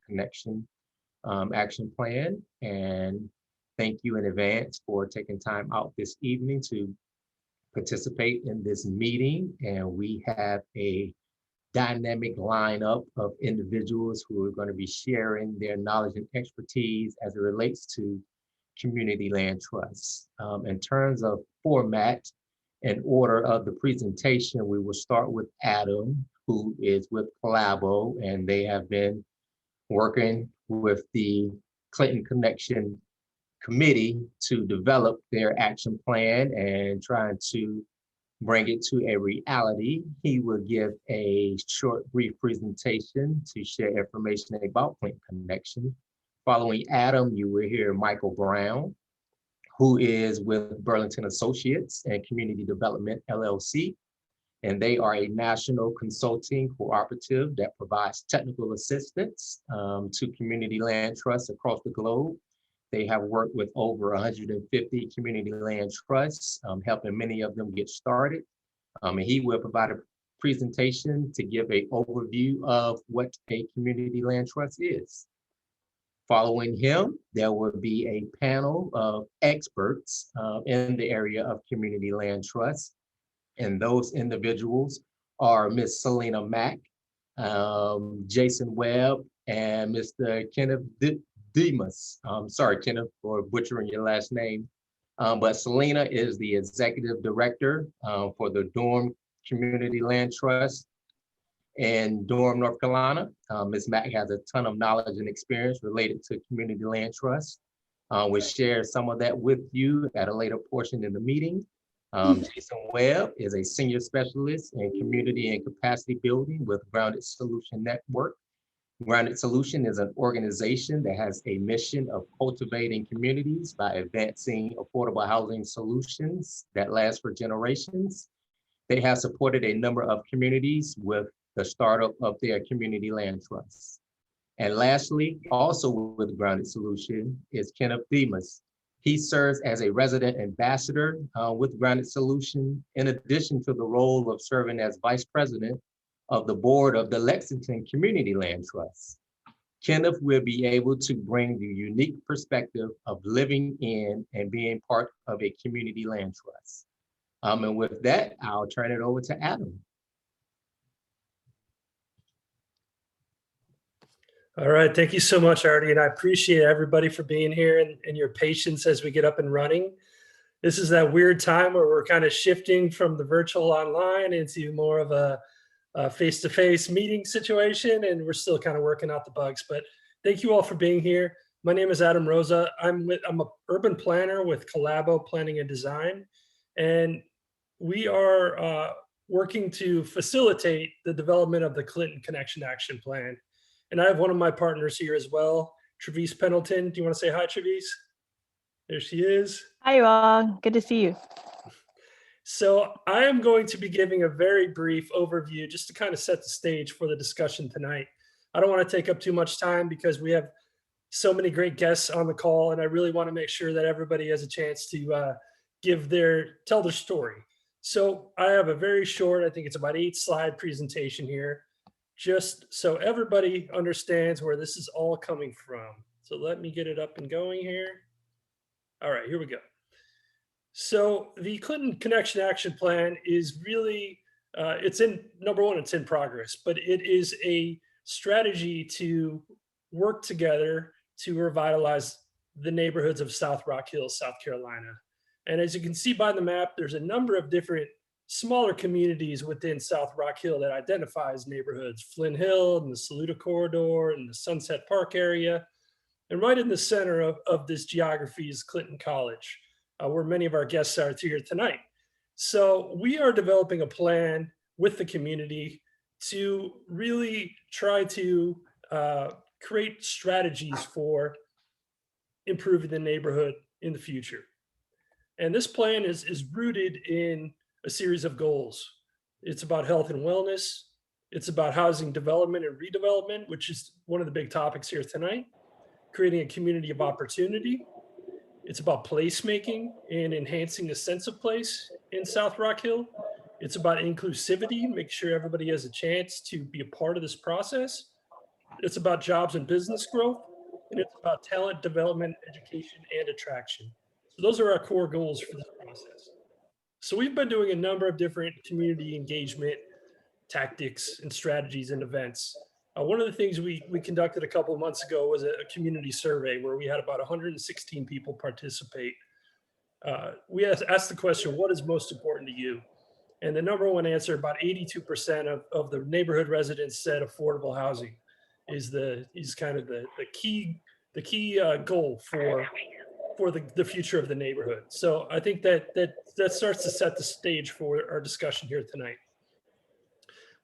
Connection action plan. And thank you in advance for taking time out this evening to participate in this meeting. And we have a dynamic lineup of individuals who are going to be sharing their knowledge and expertise as it relates to community land trusts. In terms of format and order of the presentation, we will start with Adam, who is with Collabo, and they have been working with the Clinton Connection Committee to develop their action plan and trying to bring it to a reality. He will give a short, brief presentation to share information about Clinton Connection. Following Adam, you will hear Michael Brown, who is with Burlington Associates and Community Development LLC. And they are a national consulting cooperative that provides technical assistance to community land trusts across the globe. They have worked with over 150 community land trusts, helping many of them get started. And he will provide a presentation to give an overview of what a community land trust is. Following him, there will be a panel of experts in the area of community land trusts. And those individuals are Ms. Selena Mack, Jason Webb, and Mr. Kenneth Demas. Sorry, Kenneth, for butchering your last name. But Selena is the executive director for the Durham Community Land Trust in Durham, North Carolina. Ms. Mack has a ton of knowledge and experience related to community land trusts. We'll share some of that with you at a later portion in the meeting. Jason Webb is a senior specialist in community and capacity building with Grounded Solution Network. Grounded Solution is an organization that has a mission of cultivating communities by advancing affordable housing solutions that last for generations. They have supported a number of communities with the startup of their community land trusts. And lastly, also with Grounded Solution is Kenneth Demas. He serves as a resident ambassador with Grounded Solution, in addition to the role of serving as vice president of the board of the Lexington Community Land Trust. Kenneth will be able to bring the unique perspective of living in and being part of a community land trust. And with that, I'll turn it over to Adam. All right, thank you so much, Artie, and I appreciate everybody for being here and your patience as we get up and running. This is that weird time where we're kind of shifting from the virtual online into more of a face-to-face meeting situation, and we're still kind of working out the bugs, but thank you all for being here. My name is Adam Rosa. I'm an urban planner with Collabo Planning and Design, and we are working to facilitate the development of the Clinton Connection Action Plan. And I have one of my partners here as well, Travis Pendleton. Do you want to say hi, Travis? There she is. Hi, you all. Good to see you. So I am going to be giving a very brief overview just to kind of set the stage for the discussion tonight. I don't want to take up too much time because we have so many great guests on the call, and I really want to make sure that everybody has a chance to tell their story. So I have a very short, I think it's about 8-slide presentation here, just so everybody understands where this is all coming from. So let me get it up and going here. All right, here we go. So the Clinton Connection Action Plan is really, number one, it's in progress, but it is a strategy to work together to revitalize the neighborhoods of South Rock Hills, South Carolina. And as you can see by the map, there's a number of different smaller communities within South Rock Hill that identify as neighborhoods: Flynn Hill and the Saluda Corridor and the Sunset Park area. And right in the center of this geography is Clinton College, where many of our guests are here tonight. So we are developing a plan with the community to really try to create strategies for improving the neighborhood in the future. And this plan is rooted in a series of goals. It's about health and wellness. It's about housing development and redevelopment, which is one of the big topics here tonight. Creating a community of opportunity. It's about placemaking and enhancing the sense of place in South Rock Hill. It's about inclusivity, make sure everybody has a chance to be a part of this process. it's about jobs and business growth, and it's about talent development, education, and attraction. So those are our core goals for this process. So we've been doing a number of different community engagement tactics and strategies and events. One of the things we conducted a couple of months ago was a community survey where we had about 116 people participate. We asked the question, what is most important to you? And the number one answer, about 82% of the neighborhood residents said affordable housing is kind of the key goal for the future of the neighborhood. So I think that starts to set the stage for our discussion here tonight.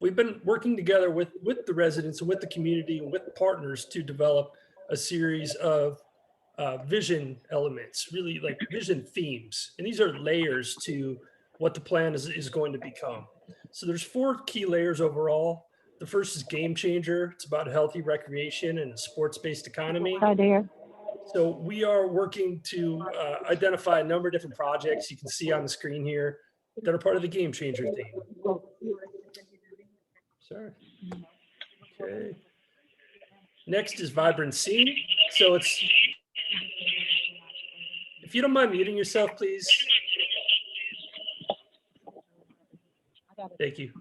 We've been working together with the residents and with the community and with partners to develop a series of vision elements, really like vision themes. And these are layers to what the plan is going to become. So there's 4 key layers overall. The first is game changer. It's about healthy recreation and a sports-based economy. Hi there. So we are working to identify a number of different projects you can see on the screen here that are part of the game changer theme. Sorry. Okay. Next is vibrant scene. So it's, if you don't mind muting yourself, please. Thank you.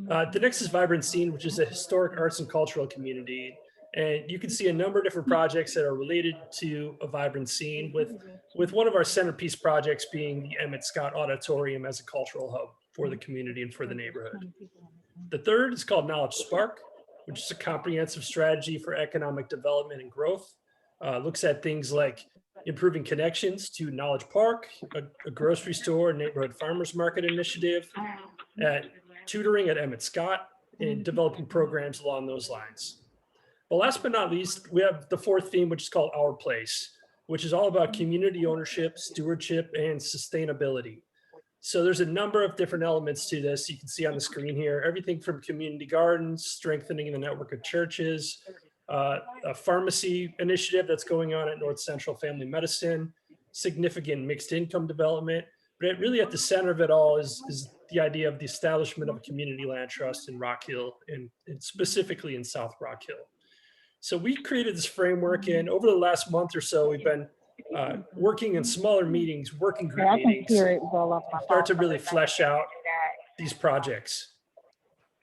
The next is vibrant scene, which is a historic arts and cultural community. And you can see a number of different projects that are related to a vibrant scene, with one of our centerpiece projects being the Emmett Scott Auditorium as a cultural hub for the community and for the neighborhood. The third is called Knowledge Spark, which is a comprehensive strategy for economic development and growth. Looks at things like improving connections to Knowledge Park, a grocery store, neighborhood farmers market initiative, tutoring at Emmett Scott, and developing programs along those lines. But last but not least, we have the 4th theme, which is called Our Place, which is all about community ownership, stewardship, and sustainability. So there's a number of different elements to this. You can see on the screen here, everything from community gardens, strengthening the network of churches, a pharmacy initiative that's going on at North Central Family Medicine, significant mixed income development. But really at the center of it all is the idea of the establishment of a community land trust in Rock Hill, and specifically in South Rock Hill. So we created this framework, and over the last month or so, we've been working in smaller meetings, working group meetings, start to really flesh out these projects.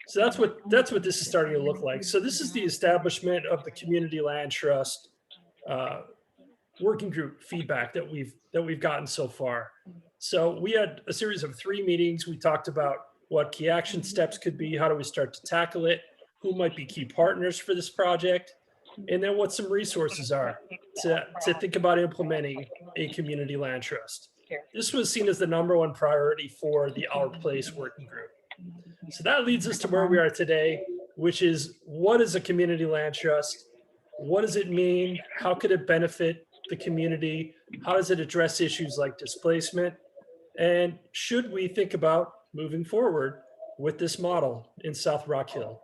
So that's what this is starting to look like. So this is the establishment of the Community Land Trust working group feedback that we've gotten so far. So we had a series of 3 meetings. We talked about what key action steps could be, how do we start to tackle it, who might be key partners for this project, and then what some resources are to think about implementing a community land trust. This was seen as the #1 priority for the Our Place working group. So that leads us to where we are today, which is, what is a community land trust? What does it mean? How could it benefit the community? How does it address issues like displacement? And should we think about moving forward with this model in South Rock Hill?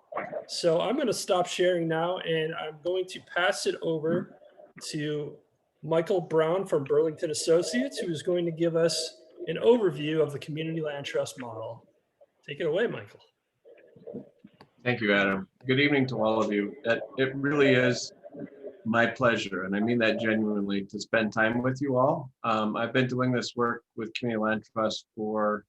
So I'm going to stop sharing now, and I'm going to pass it over to Michael Brown from Burlington Associates, who is going to give us an overview of the Community Land Trust model. Take it away, Michael. Thank you, Adam. Good evening to all of you. It really is my pleasure, and I mean that genuinely, to spend time with you all. I've been doing this work with Community Land Trust for,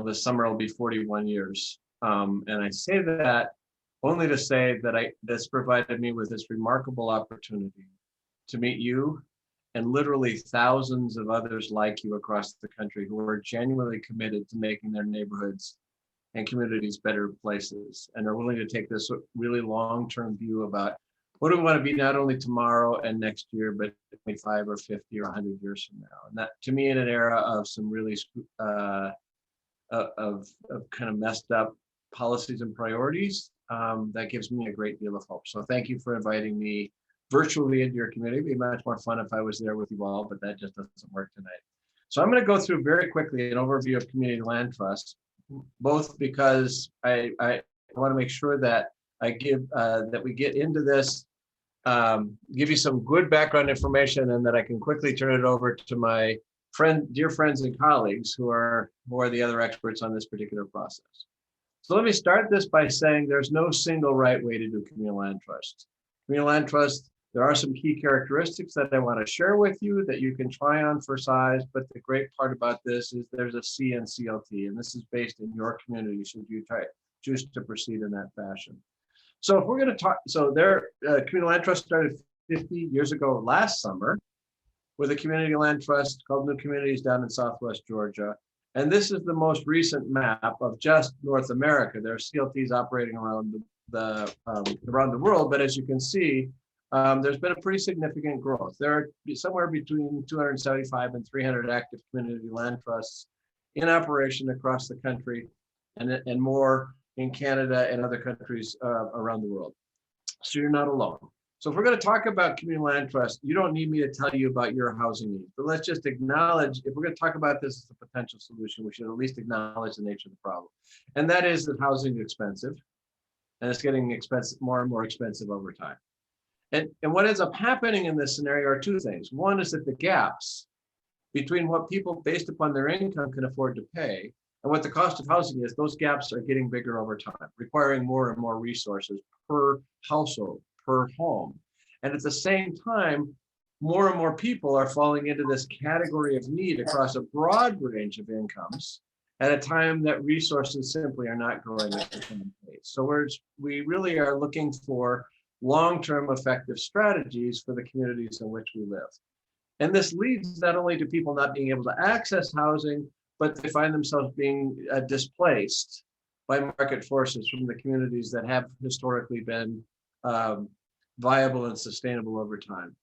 this summer will be 41 years. And I say that only to say that this provided me with this remarkable opportunity to meet you and literally thousands of others like you across the country who are genuinely committed to making their neighborhoods and communities better places, and are willing to take this really long-term view about what do we want to be, not only tomorrow and next year, but 25 or 50 or 100 years from now. And that, to me, in an era of some really of kind of messed up policies and priorities, that gives me a great deal of hope. So thank you for inviting me virtually into your community. It'd be much more fun if I was there with you all, but that just doesn't work tonight. So I'm going to go through very quickly an overview of Community Land Trust, both because I want to make sure that I give that we get into this, give you some good background information, and that I can quickly turn it over to my dear friends and colleagues who are the other experts on this particular process. So let me start this by saying there's no single right way to do communal land trust. Communal land trust, there are some key characteristics that I want to share with you that you can try on for size, but the great part about this is there's a C in CLT, and this is based in your community should you choose to proceed in that fashion. So if we're going to talk, so their communal land trust started 50 years ago last summer with a community land trust called New Communities down in Southwest Georgia. And this is the most recent map of just North America. There are CLTs operating around around the world, but as you can see, there's been a pretty significant growth. There are somewhere between 275 and 300 active community land trusts in operation across the country, and more in Canada and other countries around the world. So you're not alone. So if we're going to talk about community land trust, you don't need me to tell you about your housing needs, but let's just acknowledge, if we're going to talk about this as a potential solution, we should at least acknowledge the nature of the problem. And that is that housing is expensive, and it's getting expensive, more and more expensive over time. And what ends up happening in this scenario are two things. One is that the gaps between what people based upon their income can afford to pay and what the cost of housing is, those gaps are getting bigger over time, requiring more and more resources per household, per home. And at the same time, more and more people are falling into this category of need across a broad range of incomes at a time that resources simply are not growing at the same pace. So we really are looking for long-term effective strategies for the communities in which we live. And this leads not only to people not being able to access housing, but they find themselves being displaced by market forces from the communities that have historically been viable and sustainable over time.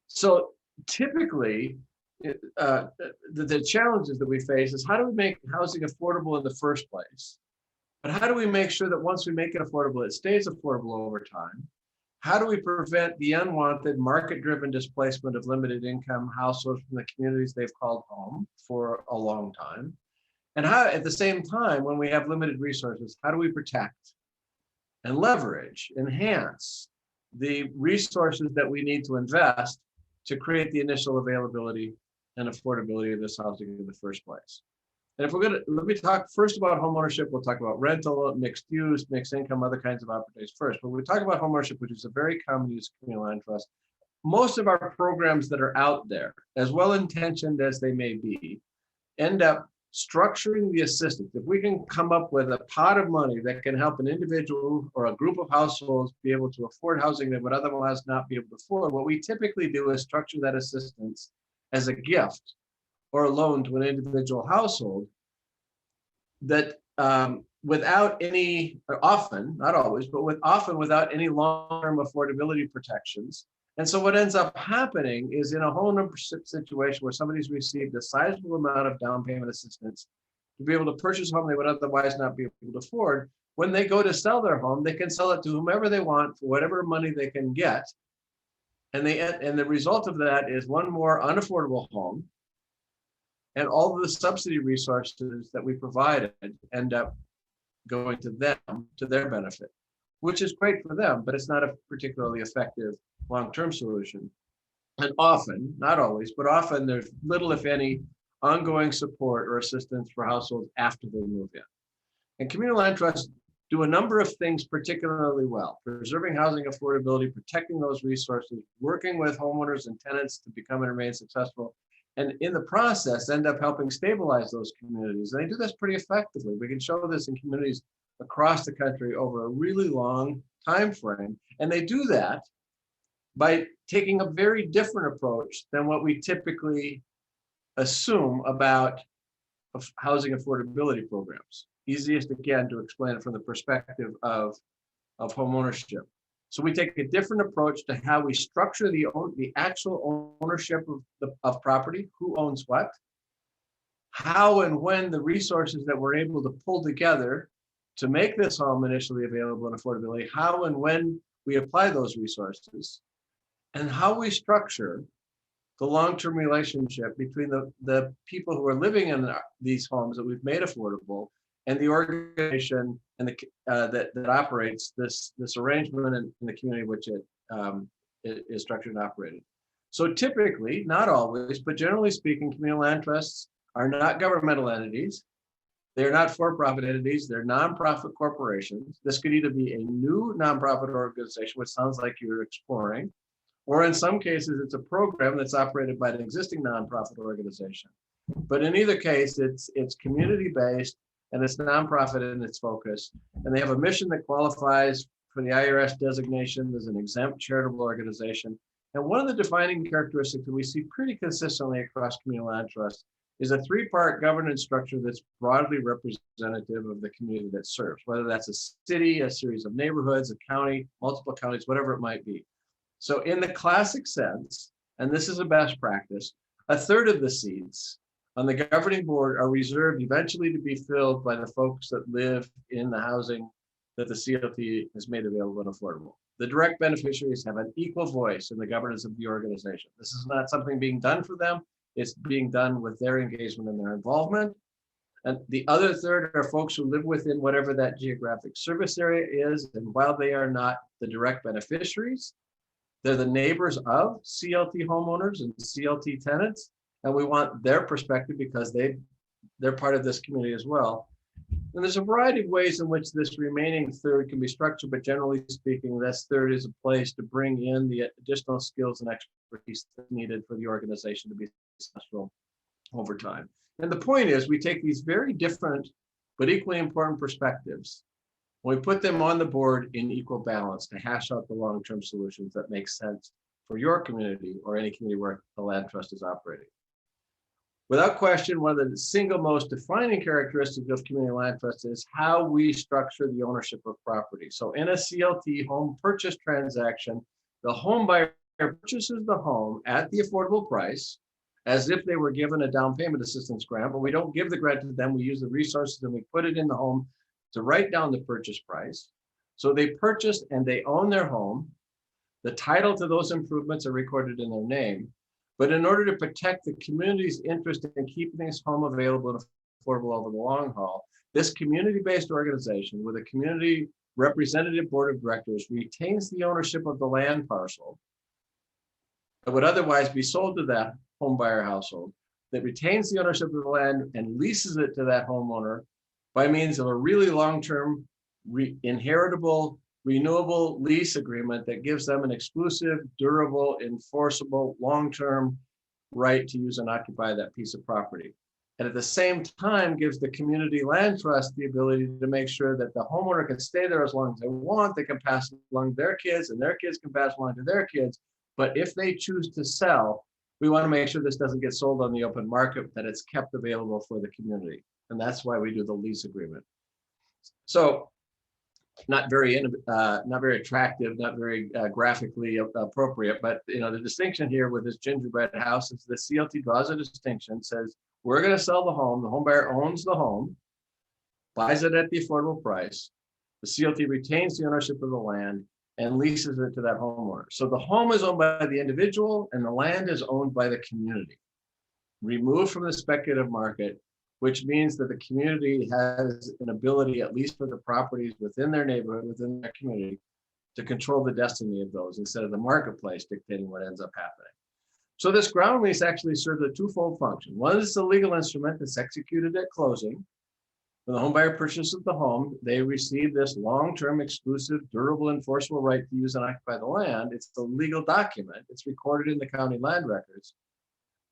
So typically, the challenges that we face is how do we make housing affordable in the first place? But how do we make sure that once we make it affordable, it stays affordable over time? How do we prevent the unwanted market-driven displacement of limited income households from the communities they've called home for a long time? And how, at the same time, when we have limited resources, how do we protect and leverage, enhance the resources that we need to invest to create the initial availability and affordability of this housing in the first place? And if we're going to, let me talk first about homeownership. We'll talk about rental, mixed use, mixed income, other kinds of opportunities first. But when we talk about homeownership, which is a very common use of communal land trust, most of our programs that are out there, as well-intentioned as they may be, end up structuring the assistance. If we can come up with a pot of money that can help an individual or a group of households be able to afford housing they would otherwise not be able to afford, what we typically do is structure that assistance as a gift or a loan to an individual household that without any, often, not always, but often without any long-term affordability protections. And so what ends up happening is in a homeownership situation where somebody's received a sizable amount of down payment assistance to be able to purchase a home they would otherwise not be able to afford, when they go to sell their home, they can sell it to whomever they want for whatever money they can get. And the result of that is one more unaffordable home, and all of the subsidy resources that we provided end up going to them, to their benefit, which is great for them, but it's not a particularly effective long-term solution. And often, not always, but often there's little, if any, ongoing support or assistance for households after they move in. And communal land trusts do a number of things particularly well: preserving housing affordability, protecting those resources, working with homeowners and tenants to become and remain successful, and in the process end up helping stabilize those communities. And they do this pretty effectively. We can show this in communities across the country over a really long time frame. And they do that by taking a very different approach than what we typically assume about housing affordability programs. Easiest, again, to explain it from the perspective of homeownership. So we take a different approach to how we structure the actual ownership of property, who owns what, how and when the resources that we're able to pull together to make this home initially available and affordability, how and when we apply those resources, and how we structure the long-term relationship between the people who are living in these homes that we've made affordable and the organization and that operates this arrangement in the community which it is structured and operated. So typically, not always, but generally speaking, communal land trusts are not governmental entities. They're not for-profit entities, they're nonprofit corporations. This could either be a new nonprofit organization, which sounds like you're exploring, or in some cases, it's a program that's operated by an existing nonprofit organization. But in either case, it's community-based and it's nonprofit in its focus. And they have a mission that qualifies for the IRS designation as an exempt charitable organization. And one of the defining characteristics that we see pretty consistently across community land trusts is a three-part governance structure that's broadly representative of the community that serves, whether that's a city, a series of neighborhoods, a county, multiple counties, whatever it might be. So in the classic sense, and this is a best practice, a third of the seats on the governing board are reserved eventually to be filled by the folks that live in the housing that the CLT has made available and affordable. The direct beneficiaries have an equal voice in the governance of the organization. This is not something being done for them. It's being done with their engagement and their involvement. And the other third are folks who live within whatever that geographic service area is. And while they are not the direct beneficiaries, they're the neighbors of CLT homeowners and CLT tenants. And we want their perspective because they're part of this community as well. And there's a variety of ways in which this remaining third can be structured, but generally speaking, this third is a place to bring in the additional skills and expertise that's needed for the organization to be successful over time. And the point is, we take these very different but equally important perspectives, we put them on the board in equal balance to hash out the long-term solutions that make sense for your community or any community where the land trust is operating. Without question, one of the single most defining characteristics of community land trusts is how we structure the ownership of property. So in a CLT home purchase transaction, the home buyer purchases the home at the affordable price as if they were given a down payment assistance grant, but we don't give the grant to them. We use the resources and we put it in the home to write down the purchase price. So they purchased and they own their home. The title to those improvements are recorded in their name. But in order to protect the community's interest in keeping this home available and affordable over the long haul, this community-based organization with a community representative board of directors retains the ownership of the land parcel that would otherwise be sold to that home buyer household, that retains the ownership of the land and leases it to that homeowner by means of a really long-term inheritable renewable lease agreement that gives them an exclusive, durable, enforceable, long-term right to use and occupy that piece of property. And at the same time, gives the community land trust the ability to make sure that the homeowner can stay there as long as they want. They can pass along their kids and their kids can pass along to their kids. But if they choose to sell, we want to make sure this doesn't get sold on the open market, that it's kept available for the community. And that's why we do the lease agreement. So not very attractive, not very graphically appropriate, but the distinction here with this gingerbread house is the CLT draws a distinction, says we're going to sell the home buyer owns the home, buys it at the affordable price, the CLT retains the ownership of the land and leases it to that homeowner. So the home is owned by the individual and the land is owned by the community, removed from the speculative market, which means that the community has an ability, at least for the properties within their neighborhood, within their community, to control the destiny of those instead of the marketplace dictating what ends up happening. So this ground lease actually serves a twofold function. One is the legal instrument that's executed at closing. When the home buyer purchases the home, they receive this long-term, exclusive, durable, enforceable right to use and occupy the land. It's the legal document. It's recorded in the county land records.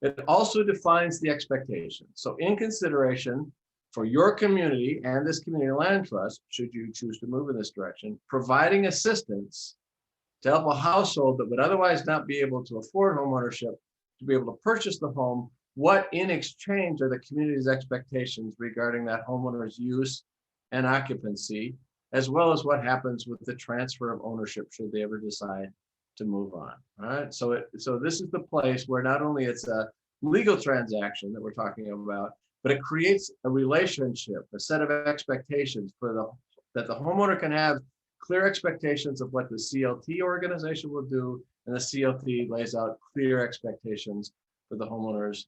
It also defines the expectations. So in consideration for your community and this community land trust, should you choose to move in this direction, providing assistance to help a household that would otherwise not be able to afford homeownership to be able to purchase the home, what in exchange are the community's expectations regarding that homeowner's use and occupancy, as well as what happens with the transfer of ownership should they ever decide to move on. All right. So this is the place where not only it's a legal transaction that we're talking about, but it creates a relationship, a set of expectations that the homeowner can have clear expectations of what the CLT organization will do, and the CLT lays out clear expectations for the homeowners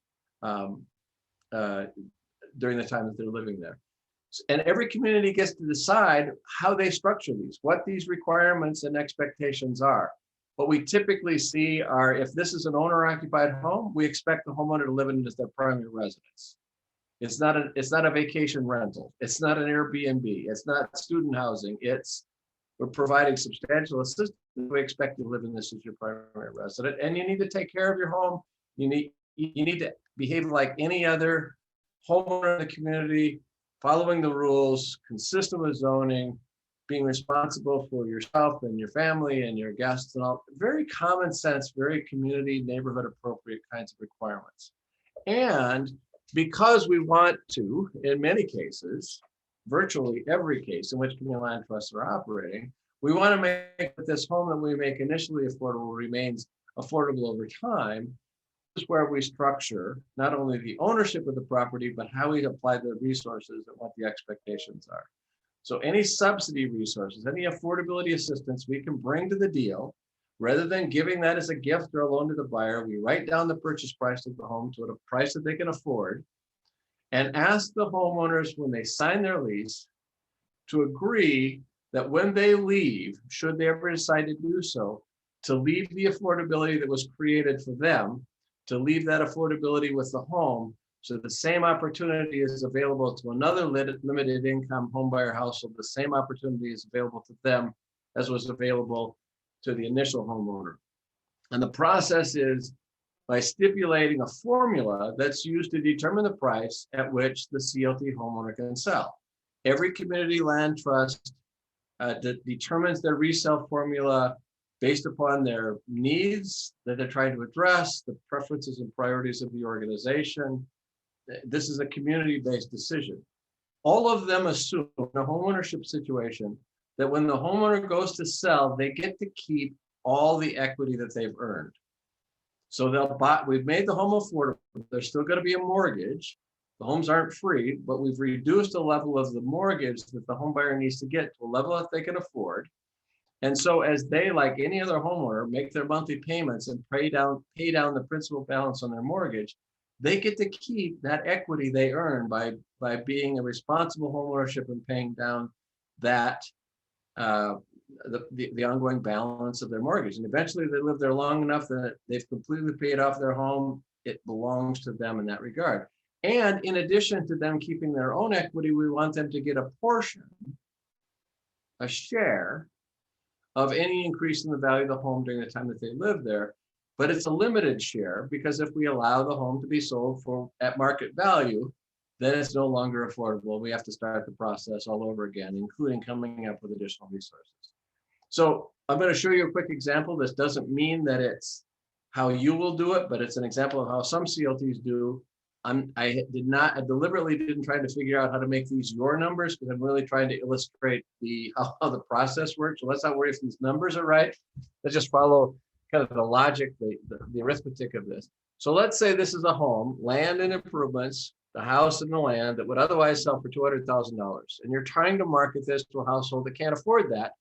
during the time that they're living there. And every community gets to decide how they structure these, what these requirements and expectations are. What we typically see are, if this is an owner-occupied home, we expect the homeowner to live in it as their primary residence. It's not a vacation rental. It's not an Airbnb. It's not student housing. We're providing substantial assistance. We expect you to live in this as your primary resident, and you need to take care of your home. You need to behave like any other homeowner in the community, following the rules, consistent with zoning, being responsible for yourself and your family and your guests, and all very common sense, very community, neighborhood appropriate kinds of requirements. And because we want to, in many cases, virtually every case in which community land trusts are operating, we want to make that this home that we make initially affordable remains affordable over time. This is where we structure not only the ownership of the property, but how we apply the resources and what the expectations are. So any subsidy resources, any affordability assistance we can bring to the deal, rather than giving that as a gift or a loan to the buyer, we write down the purchase price of the home to a price that they can afford, and ask the homeowners when they sign their lease to agree that when they leave, should they ever decide to do so, to leave the affordability that was created for them, to leave that affordability with the home, so the same opportunity is available to another limited income homebuyer household. The same opportunity is available to them as was available to the initial homeowner. And the process is by stipulating a formula that's used to determine the price at which the CLT homeowner can sell. Every community land trust determines their resale formula based upon their needs that they're trying to address, the preferences and priorities of the organization. This is a community-based decision. All of them assume in a homeownership situation that when the homeowner goes to sell, they get to keep all the equity that they've earned. So they'll buy, we've made the home affordable. There's still going to be a mortgage. The homes aren't free, but we've reduced the level of the mortgage that the home buyer needs to get to a level that they can afford. And so as they, like any other homeowner, make their monthly payments and pay down the principal balance on their mortgage, they get to keep that equity they earn by being a responsible homeownership and paying down that the ongoing balance of their mortgage. And eventually they live there long enough that they've completely paid off their home. It belongs to them in that regard. And in addition to them keeping their own equity, we want them to get a portion, a share of any increase in the value of the home during the time that they live there. But it's a limited share, because if we allow the home to be sold at market value, then it's no longer affordable. We have to start the process all over again, including coming up with additional resources. So I'm going to show you a quick example. This doesn't mean that it's how you will do it, but it's an example of how some CLTs do. I deliberately didn't try to figure out how to make these your numbers, because I'm really trying to illustrate how the process works. So let's not worry if these numbers are right. Let's just follow kind of the logic, the arithmetic of this. So let's say this is a home, land and improvements, the house and the land that would otherwise sell for $200,000. And you're trying to market this to a household that can't afford that.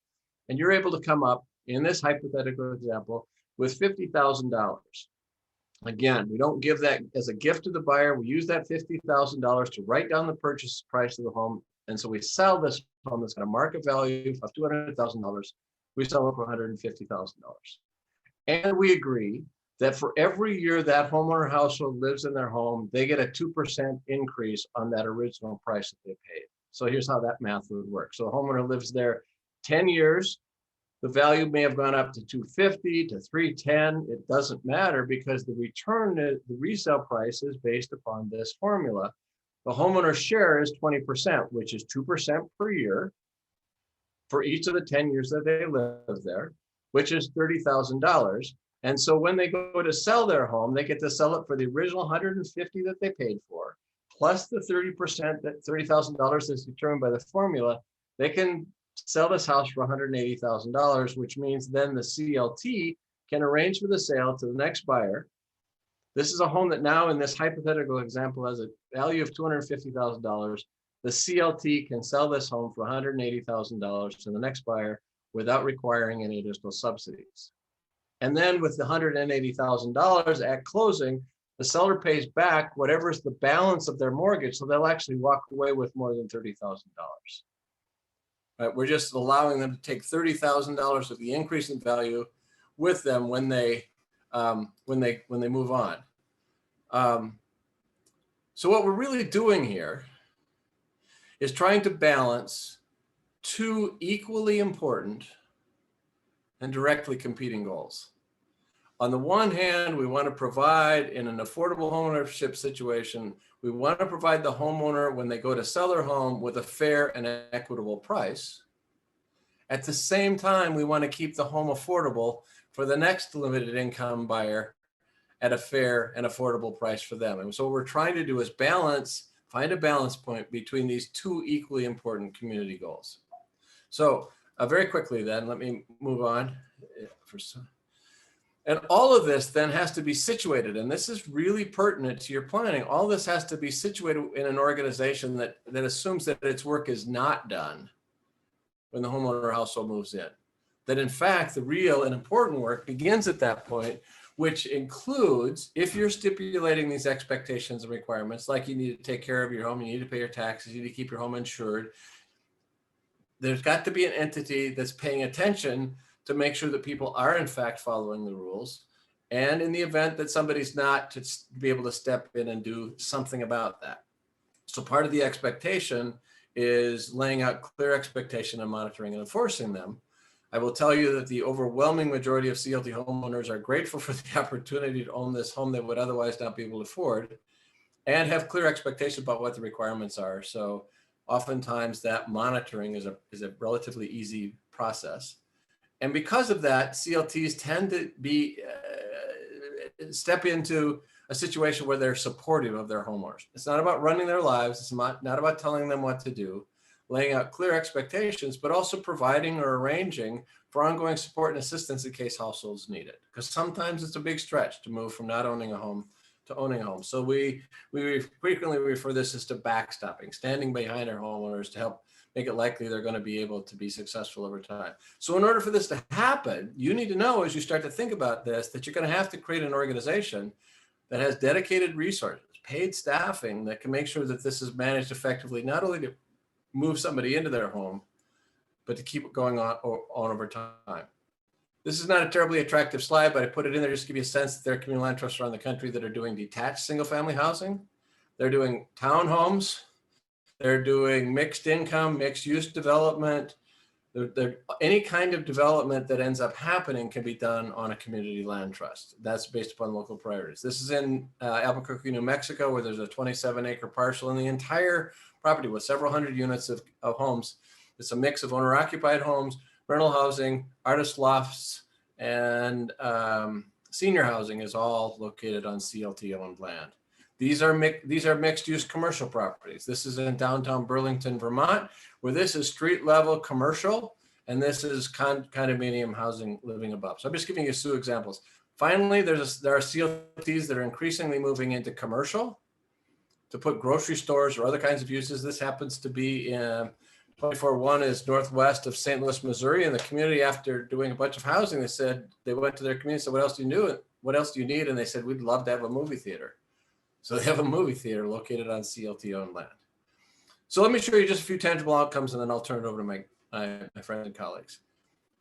And you're able to come up, in this hypothetical example, with $50,000. Again, we don't give that as a gift to the buyer. We use that $50,000 to write down the purchase price of the home. And so we sell this home that's got a market value of $200,000. We sell it for $150,000. And we agree that for every year that homeowner household lives in their home, they get a 2% increase on that original price that they paid. So here's how that math would work. So a homeowner lives there 10 years. The value may have gone up to 250 to 310. It doesn't matter, because the resale price is based upon this formula. The homeowner's share is 20%, which is 2% per year for each of the 10 years that they live there, which is $30,000. And so when they go to sell their home, they get to sell it for the original $150,000 that they paid for, plus the 30%, that $30,000 is determined by the formula. They can sell this house for $180,000, which means then the CLT can arrange for the sale to the next buyer. This is a home that now, in this hypothetical example, has a value of $250,000. The CLT can sell this home for $180,000 to the next buyer without requiring any additional subsidies. And then with the $180,000 at closing, the seller pays back whatever is the balance of their mortgage. So they'll actually walk away with more than $30,000. Right? We're just allowing them to take $30,000 of the increase in value with them when they move on. So what we're really doing here is trying to balance two equally important and directly competing goals. On the one hand, we want to provide, in an affordable homeownership situation, we want to provide the homeowner, when they go to sell their home, with a fair and equitable price. At the same time, we want to keep the home affordable for the next limited income buyer at a fair and affordable price for them. And so what we're trying to do is find a balance point between these two equally important community goals. So very quickly then, let me move on. And all of this then has to be situated, and this is really pertinent to your planning. All this has to be situated in an organization that assumes that its work is not done when the homeowner or household moves in. That in fact, the real and important work begins at that point, which includes, if you're stipulating these expectations and requirements, like you need to take care of your home, you need to pay your taxes, you need to keep your home insured, there's got to be an entity that's paying attention to make sure that people are in fact following the rules. And in the event that somebody's not, to be able to step in and do something about that. So part of the expectation is laying out clear expectation and monitoring and enforcing them. I will tell you that the overwhelming majority of CLT homeowners are grateful for the opportunity to own this home they would otherwise not be able to afford, and have clear expectations about what the requirements are. So oftentimes that monitoring is a relatively easy process. And because of that, CLTs tend to be step into a situation where they're supportive of their homeowners. It's not about running their lives. It's not about telling them what to do, laying out clear expectations, but also providing or arranging for ongoing support and assistance in case households need it. Because sometimes it's a big stretch to move from not owning a home to owning a home. So we frequently refer this as to backstopping, standing behind our homeowners to help make it likely they're going to be able to be successful over time. So in order for this to happen, you need to know, as you start to think about this, that you're going to have to create an organization that has dedicated resources, paid staffing that can make sure that this is managed effectively, not only to move somebody into their home, but to keep it going on over time. This is not a terribly attractive slide, but I put it in there just to give you a sense that there are community land trusts around the country that are doing detached single-family housing. They're doing townhomes. They're doing mixed income, mixed use development. Any kind of development that ends up happening can be done on a community land trust. That's based upon local priorities. This is in Albuquerque, New Mexico, where there's a 27-acre parcel, and the entire property with several hundred units of homes. It's a mix of owner-occupied homes, rental housing, artist lofts, and senior housing is all located on CLT-owned land. These are mixed-use commercial properties. This is in downtown Burlington, Vermont, where this is street-level commercial, and this is condominium housing living above. So I'm just giving you two examples. Finally, there are CLTs that are increasingly moving into commercial to put grocery stores or other kinds of uses. This happens to be in 24-1 is northwest of St. Louis, Missouri, and the community, after doing a bunch of housing, they went to their community and said, what else do you do? What else do you need? And they said, we'd love to have a movie theater. So they have a movie theater located on CLT-owned land. So let me show you just a few tangible outcomes, and then I'll turn it over to my friends and colleagues.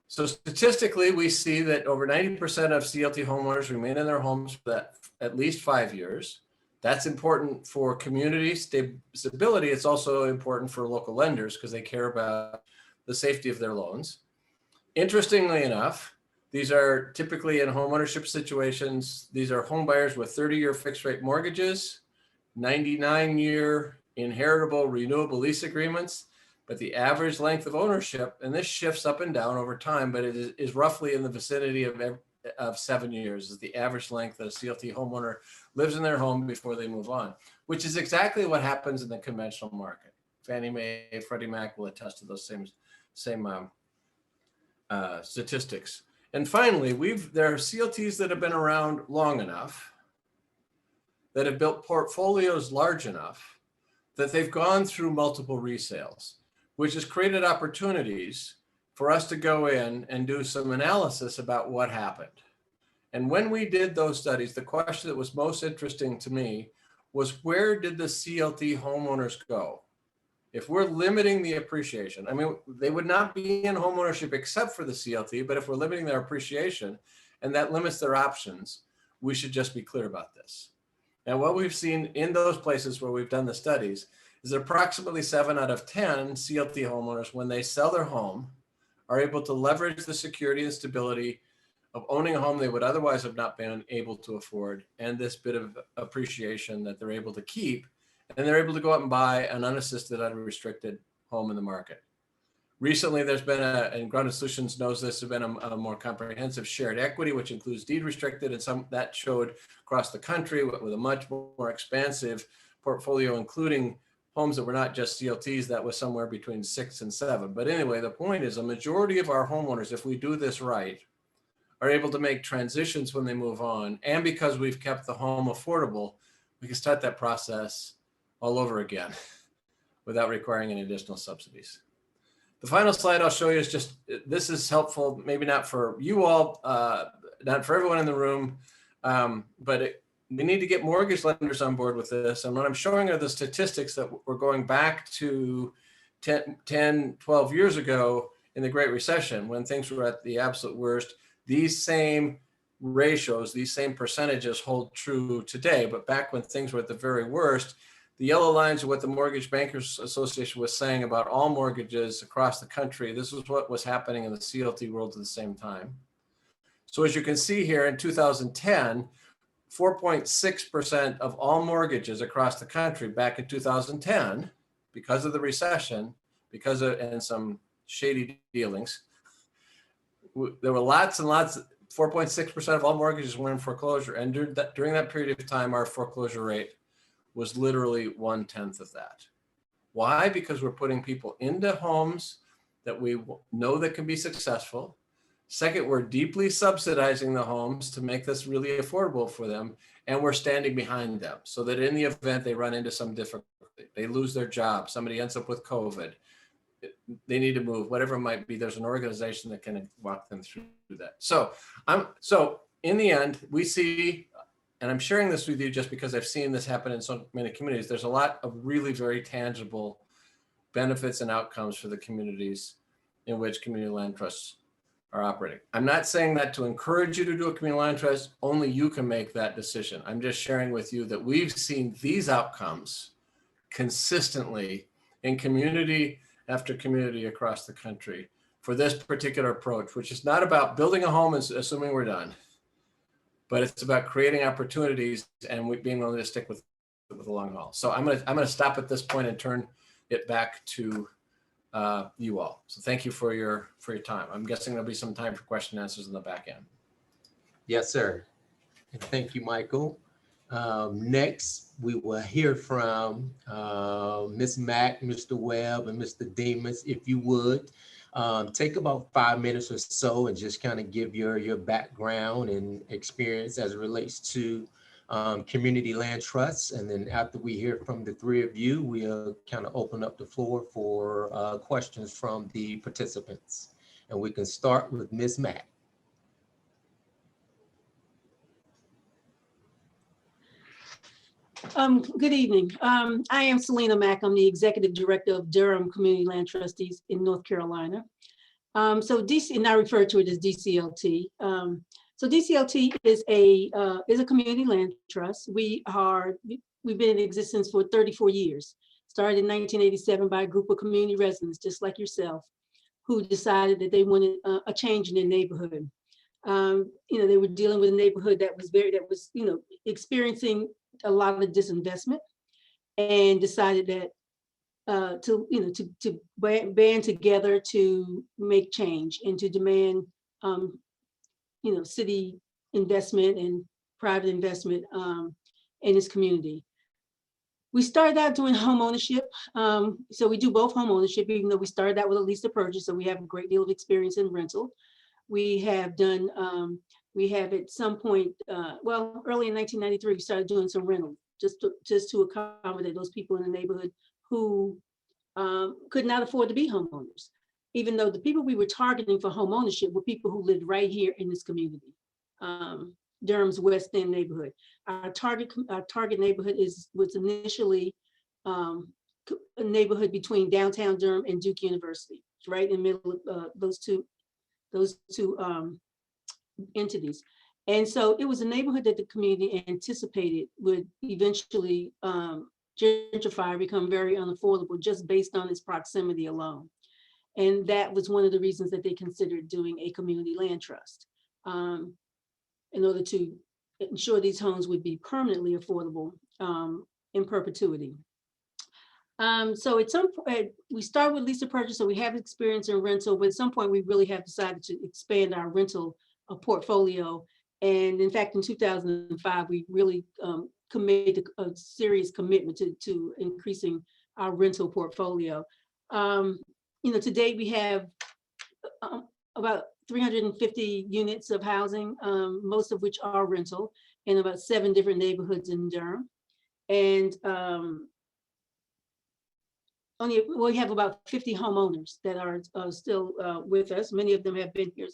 So statistically, we see that over 90% of CLT homeowners remain in their homes for at least 5 years. That's important for community stability. It's also important for local lenders because they care about the safety of their loans. Interestingly enough, these are typically in homeownership situations. These are home buyers with 30-year fixed rate mortgages, 99-year inheritable renewable lease agreements, but the average length of ownership, and this shifts up and down over time, but it is roughly in the vicinity of 7 years is the average length that a CLT homeowner lives in their home before they move on, which is exactly what happens in the conventional market. Fannie Mae, Freddie Mac will attest to those same statistics. And finally, there are CLTs that have been around long enough, that have built portfolios large enough that they've gone through multiple resales, which has created opportunities for us to go in and do some analysis about what happened. And when we did those studies, the question that was most interesting to me was, where did the CLT homeowners go? If we're limiting the appreciation, I mean, they would not be in homeownership except for the CLT, but if we're limiting their appreciation and that limits their options, we should just be clear about this. And what we've seen in those places where we've done the studies is that approximately 7 out of 10 CLT homeowners, when they sell their home, are able to leverage the security and stability of owning a home they would otherwise have not been able to afford, and this bit of appreciation that they're able to keep, and they're able to go out and buy an unassisted, unrestricted home in the market. Recently, there's been and Grounded Solutions knows this, has been a more comprehensive shared equity, which includes deed restricted, and some that showed across the country with a much more expansive portfolio, including homes that were not just CLTs, that was somewhere between 6 and 7. But anyway, the point is a majority of our homeowners, if we do this right, are able to make transitions when they move on. And because we've kept the home affordable, we can start that process all over again without requiring any additional subsidies. The final slide I'll show you is just, this is helpful, maybe not for you all, not for everyone in the room, but we need to get mortgage lenders on board with this. And what I'm showing are the statistics that we're going back to 10, 12 years ago in the Great Recession, when things were at the absolute worst. These same ratios, these same percentages hold true today, but back when things were at the very worst, the yellow lines are what the Mortgage Bankers Association was saying about all mortgages across the country. This was what was happening in the CLT world at the same time. So as you can see here in 2010, 4.6% of all mortgages across the country back in 2010, because of the recession, and some shady dealings, there were lots and lots, 4.6% of all mortgages were in foreclosure. And during that period of time, our foreclosure rate was literally 1/10 of that. Why? Because we're putting people into homes that we know that can be successful. Second, we're deeply subsidizing the homes to make this really affordable for them. And we're standing behind them so that in the event they run into some difficulty, they lose their job, somebody ends up with COVID, they need to move, whatever it might be, there's an organization that can walk them through that. So in the end, we see, and I'm sharing this with you just because I've seen this happen in so many communities, there's a lot of really very tangible benefits and outcomes for the communities in which community land trusts are operating. I'm not saying that to encourage you to do a community land trust, only you can make that decision. I'm just sharing with you that we've seen these outcomes consistently in community after community across the country for this particular approach, which is not about building a home and assuming we're done, but it's about creating opportunities and being willing to stick with the long haul. So I'm gonna stop at this point and turn it back to you all. So thank you for your time. I'm guessing there'll be some time for question and answers in the back end. Yes, sir. And thank you, Michael. Next, we will hear from Ms. Mack, Mr. Webb, and Mr. Demas. If you would, take about 5 minutes or so and just kind of give your background and experience as it relates to community land trusts. And then after we hear from the three of you, we'll kind of open up the floor for questions from the participants. And we can start with Ms. Mack. Good evening. I am Selena Mack. I'm the Executive Director of Durham Community Land Trustees in North Carolina. So DC, and I refer to it as DCLT. So DCLT is a community land trust. We've been in existence for 34 years. Started in 1987 by a group of community residents, just like yourself, who decided that they wanted a change in their neighborhood. They were dealing with a neighborhood that was experiencing a lot of disinvestment, and decided that to band together to make change and to demand city investment and private investment in this community. We started out doing home ownership. So we do both home ownership, even though we started out with a lease to purchase, so we have a great deal of experience in rental. We have done, we have at some point, early in 1993, we started doing some rental just to accommodate those people in the neighborhood who could not afford to be homeowners, even though the people we were targeting for home ownership were people who lived right here in this community, Durham's West End neighborhood. Our target neighborhood was initially a neighborhood between downtown Durham and Duke University. It's right in the middle of those two entities. And so it was a neighborhood that the community anticipated would eventually gentrify, become very unaffordable just based on its proximity alone. And that was one of the reasons that they considered doing a community land trust in order to ensure these homes would be permanently affordable in perpetuity. So at some point, we start with lease to purchase, so we have experience in rental, but at some point we really have decided to expand our rental portfolio. And in fact, in 2005, we really made a serious commitment to increasing our rental portfolio. To date, we have about 350 units of housing, most of which are rental, in about 7 different neighborhoods in Durham. And we have about 50 homeowners that are still with us. Many of them have been here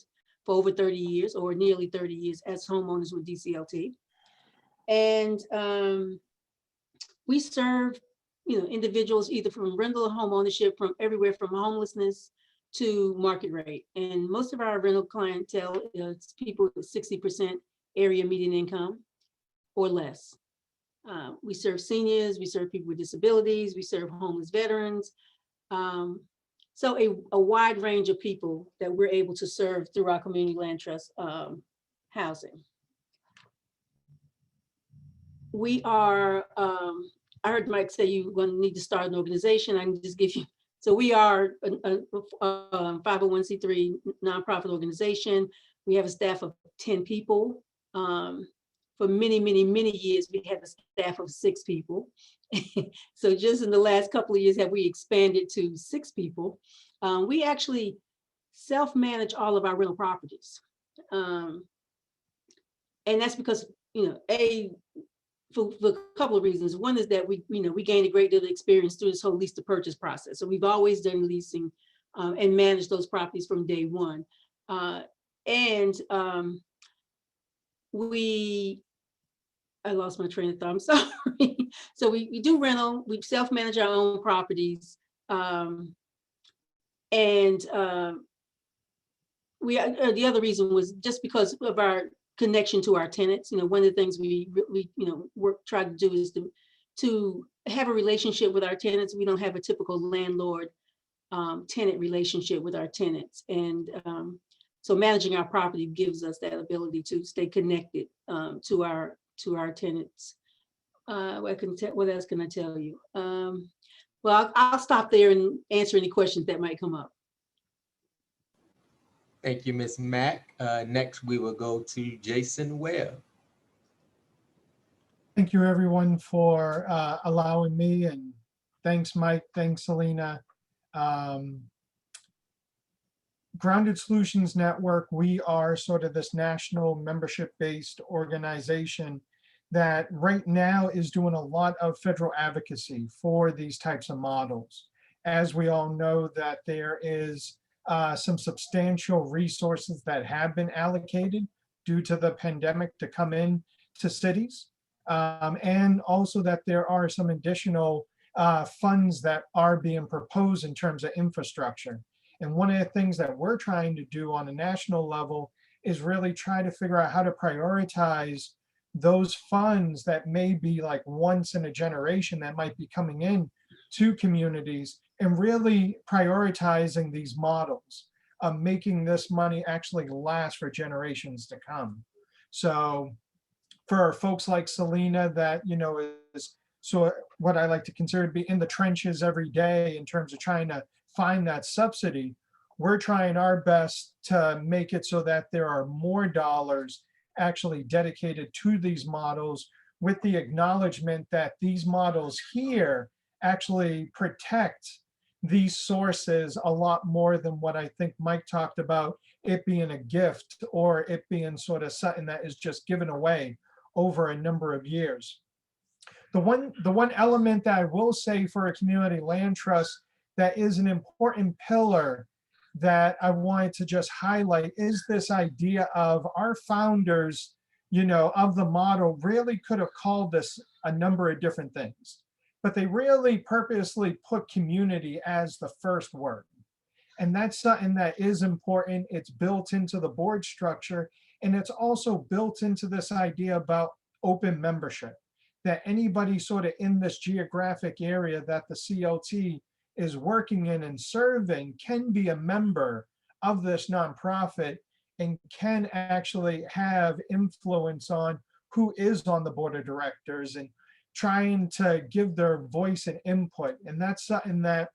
for over 30 years or nearly 30 years as homeowners with DCLT. And we serve individuals either from rental or home ownership, from everywhere from homelessness to market rate. And most of our rental clientele is people with 60% area median income or less. We serve seniors, we serve people with disabilities, we serve homeless veterans. So a wide range of people that we're able to serve through our community land trust housing. We are, I heard Mike say you're going to need to start an organization. I can just give you, so we are a 501c3 nonprofit organization. We have a staff of 10 people. For many, many, many years, we had a staff of 6 people. So just in the last couple of years have we expanded to 6 people. We actually self-manage all of our rental properties. And that's because, for a couple of reasons. One is that we gained a great deal of experience through this whole lease to purchase process. So we've always done leasing and managed those properties from day one. I lost my train of thought, I'm sorry. So we do rental, we self-manage our own properties. The other reason was just because of our connection to our tenants. One of the things we try to do is to have a relationship with our tenants. We don't have a typical landlord tenant relationship with our tenants. And so managing our property gives us that ability to stay connected to our tenants. What else can I tell you? Well, I'll stop there and answer any questions that might come up. Thank you, Ms. Mack. Next, we will go to Jason Webb. Thank you, everyone, for allowing me, and thanks, Mike. Thanks, Selena. Grounded Solutions Network, we are sort of this national membership-based organization that right now is doing a lot of federal advocacy for these types of models. As we all know, that there is some substantial resources that have been allocated due to the pandemic to come in to cities. And also that there are some additional funds that are being proposed in terms of infrastructure. And one of the things that we're trying to do on a national level is really try to figure out how to prioritize those funds that may be like once in a generation that might be coming in to communities, and really prioritizing these models, making this money actually last for generations to come. So for folks like Selena that, is so what I like to consider to be in the trenches every day in terms of trying to find that subsidy, we're trying our best to make it so that there are more dollars actually dedicated to these models, with the acknowledgement that these models here actually protect these sources a lot more than what I think Mike talked about, it being a gift or it being sort of something that is just given away over a number of years. The one element that I will say for a community land trust that is an important pillar that I wanted to just highlight is this idea of our founders, of the model really could have called this a number of different things, but they really purposely put community as the first word. And that's something that is important. It's built into the board structure. And it's also built into this idea about open membership, that anybody sort of in this geographic area that the CLT is working in and serving can be a member of this nonprofit and can actually have influence on who is on the board of directors and trying to give their voice and input. And that's something that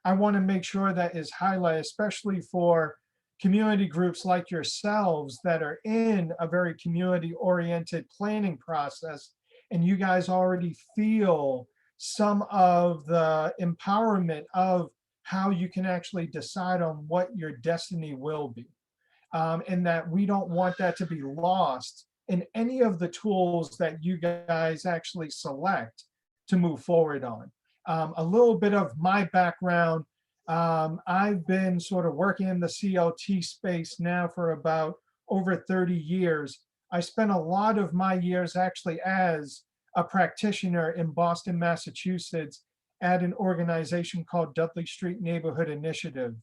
I want to make sure that is highlighted, especially for community groups like yourselves that are in a very community-oriented planning process, and you guys already feel some of the empowerment of how you can actually decide on what your destiny will be. And that we don't want that to be lost in any of the tools that you guys actually select to move forward on. A little bit of my background, I've been sort of working in the CLT space now for about over 30 years. I spent a lot of my years actually as a practitioner in Boston, Massachusetts, at an organization called Dudley Street Neighborhood Initiative.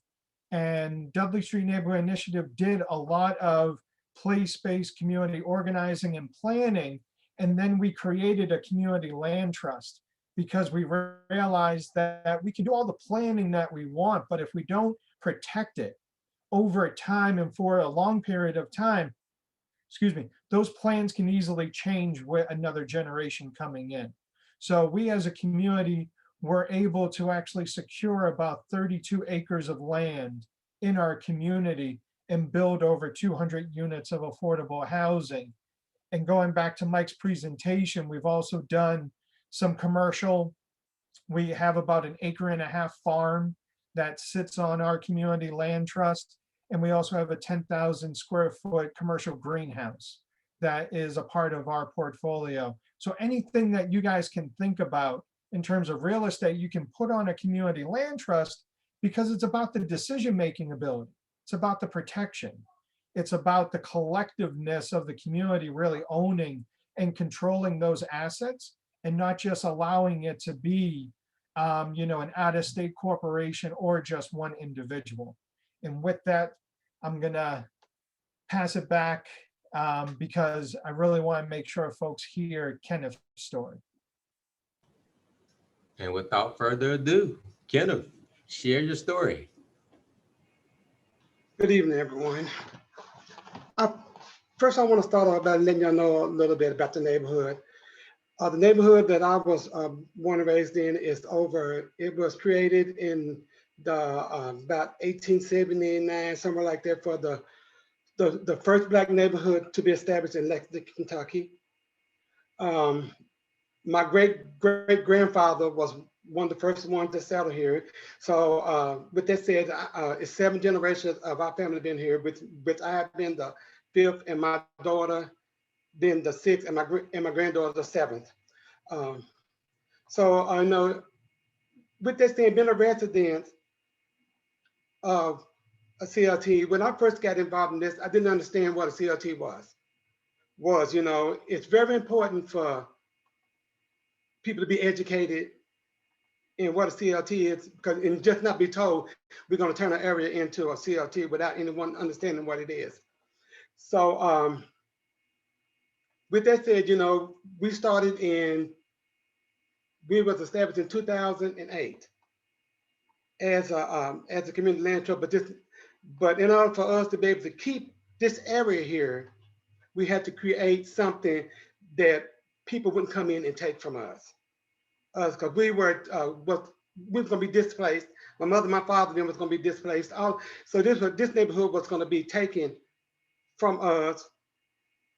And Dudley Street Neighborhood Initiative did a lot of place-based community organizing and planning. And then we created a community land trust because we realized that we can do all the planning that we want, but if we don't protect it over time and for a long period of time, those plans can easily change with another generation coming in. So we as a community were able to actually secure about 32 acres of land in our community and build over 200 units of affordable housing. And going back to Mike's presentation, we've also done some commercial. We have about 1.5 acre farm that sits on our community land trust. And we also have a 10,000 square foot commercial greenhouse that is a part of our portfolio. So anything that you guys can think about in terms of real estate, you can put on a community land trust because it's about the decision-making ability. It's about the protection. It's about the collectiveness of the community really owning and controlling those assets and not just allowing it to be, an out-of-state corporation or just one individual. And with that, I'm gonna pass it back because I really want to make sure folks hear Kenneth's story. And without further ado, Kenneth, share your story. Good evening, everyone. First, I want to start off by letting y'all know a little bit about the neighborhood. The neighborhood that I was born and raised in it was created in about 1879, somewhere like that, for the first Black neighborhood to be established in Lexington, Kentucky. My great-great-grandfather was one of the first ones to settle here. So with that said, it's 7 generations of our family been here, which I have been the 5th, and my daughter been the 6th, and my granddaughter the 7th. So I know with that said, being a resident of a CLT, when I first got involved in this, I didn't understand what a CLT was. It's very important for people to be educated in what a CLT is, and just not be told we're going to turn an area into a CLT without anyone understanding what it is. So with that said, we was established in 2008 as a community land trust, but in order for us to be able to keep this area here, we had to create something that people wouldn't come in and take from us. Because we were going to be displaced. My mother, my father, then was going to be displaced. So this neighborhood was going to be taken from us,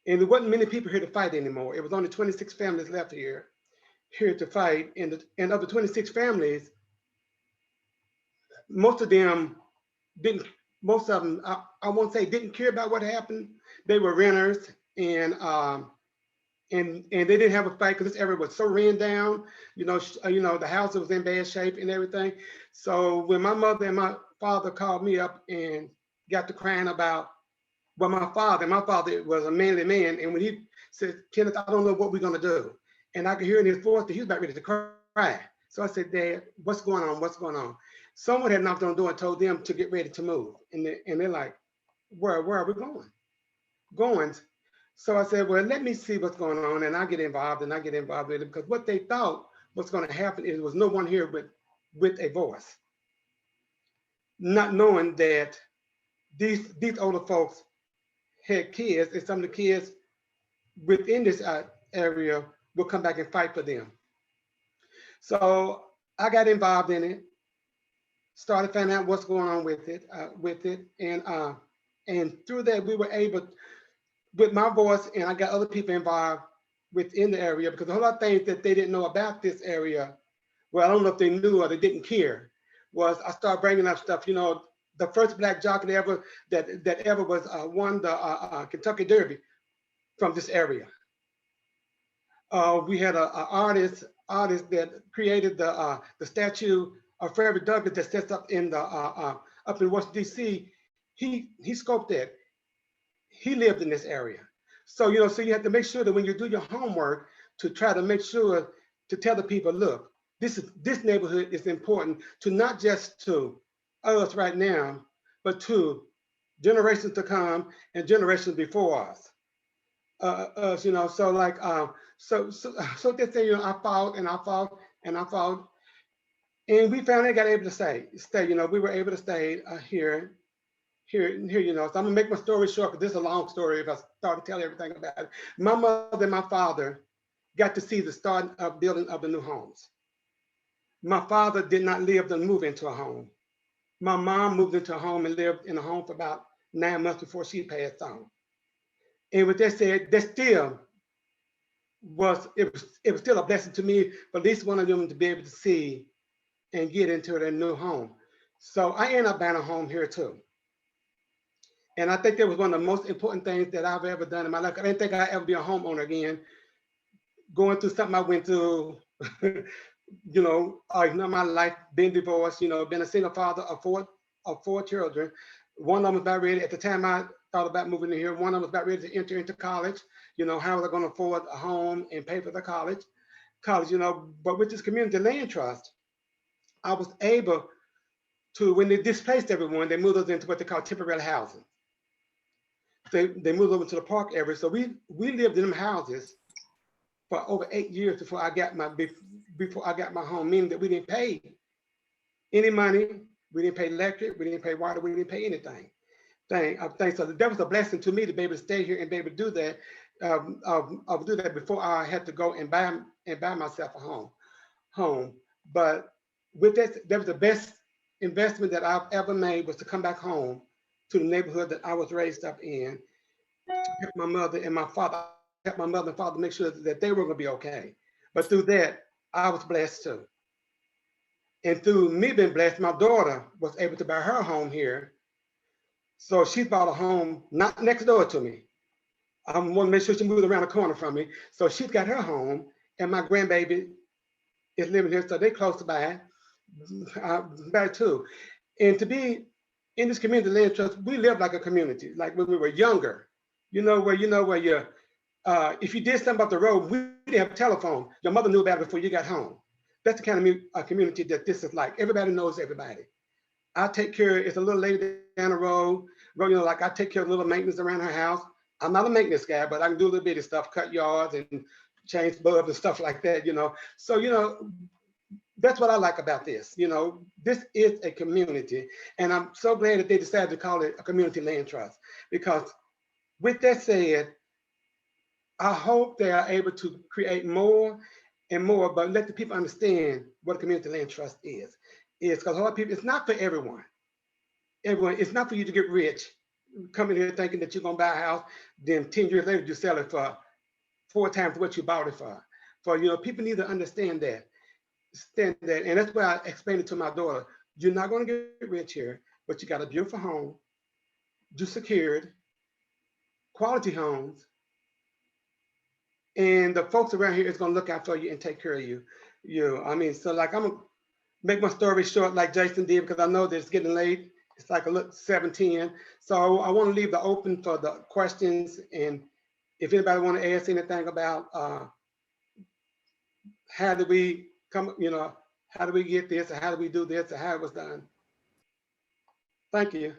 and there wasn't many people here to fight anymore. It was only 26 families left here to fight, and of the 26 families, most of them, I won't say didn't care about what happened. They were renters, and they didn't have a fight because this area was so ran down. The house was in bad shape and everything. So when my mother and my father called me up and got to crying about, well, my father was a manly man, and when he said, "Kenneth, I don't know what we're gonna do," and I could hear in his voice that he was about ready to cry. So I said, "Dad, what's going on? What's going on?" Someone had knocked on the door and told them to get ready to move, and they're like, "Where are we going?" goings. So I said, well, let me see what's going on, and I get involved with it, because what they thought was going to happen is there was no one here with a voice, not knowing that these older folks had kids, and some of the kids within this area will come back and fight for them. So I got involved in it, started finding out what's going on with it, and through that we were able, with my voice, and I got other people involved within the area, because a whole lot of things that they didn't know about this area, well, I don't know if they knew or they didn't care, was I started bringing up stuff. You know, the first black jockey ever that ever was won the Kentucky Derby from this area. We had an artist that created the statue of Frederick Douglass that sets up in the up in Washington D.C. He scoped that. He lived in this area, so you know, so you have to make sure that when you do your homework, to try to make sure to tell the people, look, this neighborhood is important to not just to us right now, but to generations to come and generations before us. You know, so like so they say, you know, I fought and I fought and I fought, and we finally got able to stay. You know, we were able to stay here. You know, so I'm gonna make my story short, because this is a long story if I start to tell everything about it. My mother and my father got to see the start of building of the new homes. My father did not live to move into a home. My mom moved into a home and lived in a home for about 9 months before she passed on. And with that said, that still was, it was still a blessing to me for at least one of them to be able to see and get into their new home. So I ended up buying a home here too. And I think that was one of the most important things that I've ever done in my life. I didn't think I'd ever be a homeowner again. Going through something I went through, you know, my life, being divorced, you know, being a single father of four children. One of them was about ready, at the time I thought about moving in here, one of them was about ready to enter into college. You know, how was I going to afford a home and pay for the college, you know, but with this community land trust, I was able to, when they displaced everyone, they moved us into what they call temporary housing. They moved over to the park area. So we lived in them houses for over 8 years before I got my home, meaning that we didn't pay any money, we didn't pay electric, we didn't pay water, we didn't pay anything. So that was a blessing to me to be able to stay here and be able to do that. Do that before I had to go and buy myself a home. But with that was the best investment that I've ever made, was to come back home to the neighborhood that I was raised up in, help my mother and my father, help my mother and father make sure that they were going to be okay. But through that, I was blessed too. And through me being blessed, my daughter was able to buy her home here. So she bought a home not next door to me. I want to make sure she moved around the corner from me. So she's got her home, and my grandbaby is living here, so they're close by too. And to be in this community land trust, we live like a community, like when we were younger. Where you, if you did something about the road, we didn't have a telephone. Your mother knew about it before you got home. That's the kind of community that this is like. Everybody knows everybody. I take care, it's a little lady down the road, like I take care of little maintenance around her house. I'm not a maintenance guy, but I can do a little bit of stuff, cut yards and change bulbs and stuff like that, So, that's what I like about this. This is a community, and I'm so glad that they decided to call it a community land trust, because with that said, I hope they are able to create more and more, but let the people understand what a community land trust is. Because a lot of people, it's not for everyone. It's not for you to get rich, come in here thinking that you're gonna buy a house, then 10 years later you sell it for 4 times what you bought it for. People need to understand that. And that's why I explained it to my daughter. You're not gonna get rich here, but you got a beautiful home, you're secured, quality homes, and the folks around here is gonna look out for you and take care of you. So like, I'm gonna make my story short like Jason did, because I know that it's getting late. It's like 7:10. So I want to leave the open for the questions, and if anybody want to ask anything about how do we come, how do we get this, or how do we do this, or how it was done. Thank you.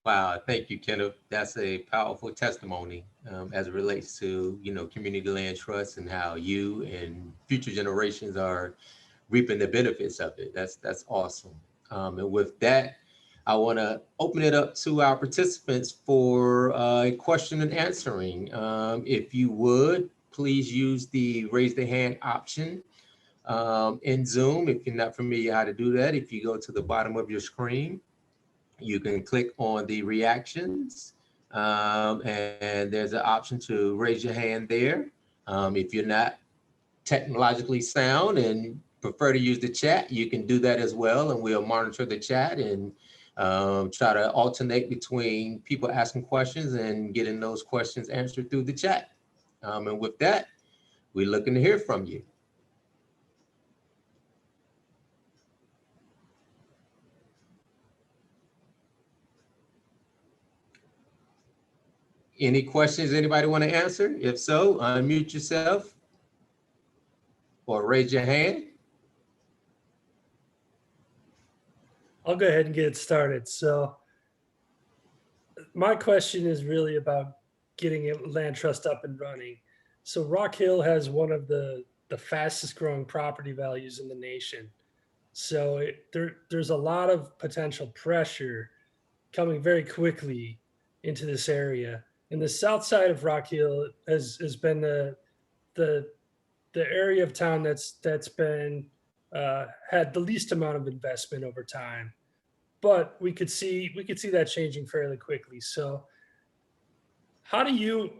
Wow, thank you, Kenneth. That's a powerful testimony as it relates to, community land trusts and how you and future generations are reaping the benefits of it. That's awesome. And with that, I want to open it up to our participants for question and answering. If you would, please use the raise the hand option in Zoom. If you're not familiar how to do that, if you go to the bottom of your screen, you can click on the reactions, and there's an option to raise your hand there. If you're not technologically sound and prefer to use the chat, you can do that as well, and we'll monitor the chat and try to alternate between people asking questions and getting those questions answered through the chat. And with that, we're looking to hear from you. Any questions anybody want to answer? If so, unmute yourself or raise your hand. I'll go ahead and get it started. So my question is really about getting a land trust up and running. So Rock Hill has one of the fastest growing property values in the nation. So there's a lot of potential pressure coming very quickly into this area. And the south side of Rock Hill has been the area of town that's been had the least amount of investment over time. But we could see that changing fairly quickly. So how do you?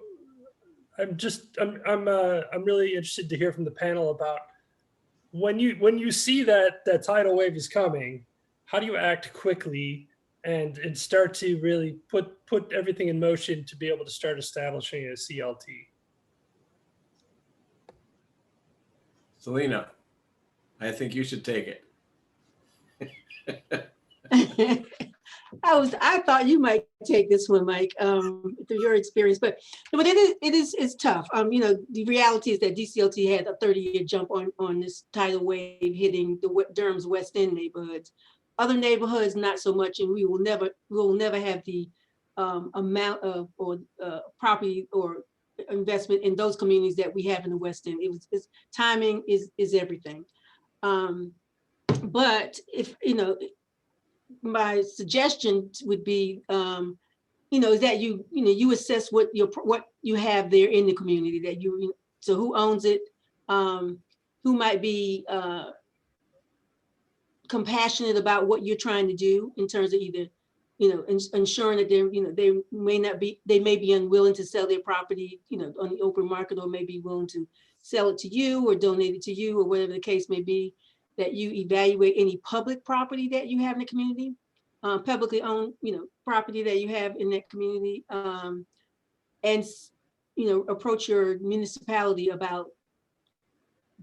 I'm really interested to hear from the panel about when you see that tidal wave is coming. How do you act quickly and start to really put everything in motion to be able to start establishing a CLT? Selena, I think you should take it. I thought you might take this one, Mike, through your experience, but it's tough. The reality is that DCLT had a 30-year jump on this tidal wave hitting the Durham's West End neighborhoods. Other neighborhoods, not so much, and we will never have the amount of property or investment in those communities that we have in the West End. It's timing is everything. But if my suggestion would be, is that you assess what you have there in the community that so who owns it, who might be compassionate about what you're trying to do in terms of either, ensuring that they may be unwilling to sell their property, on the open market, or may be willing to sell it to you or donate it to you, or whatever the case may be. That you evaluate any public property that you have in the community, publicly owned, property that you have in that community, and approach your municipality about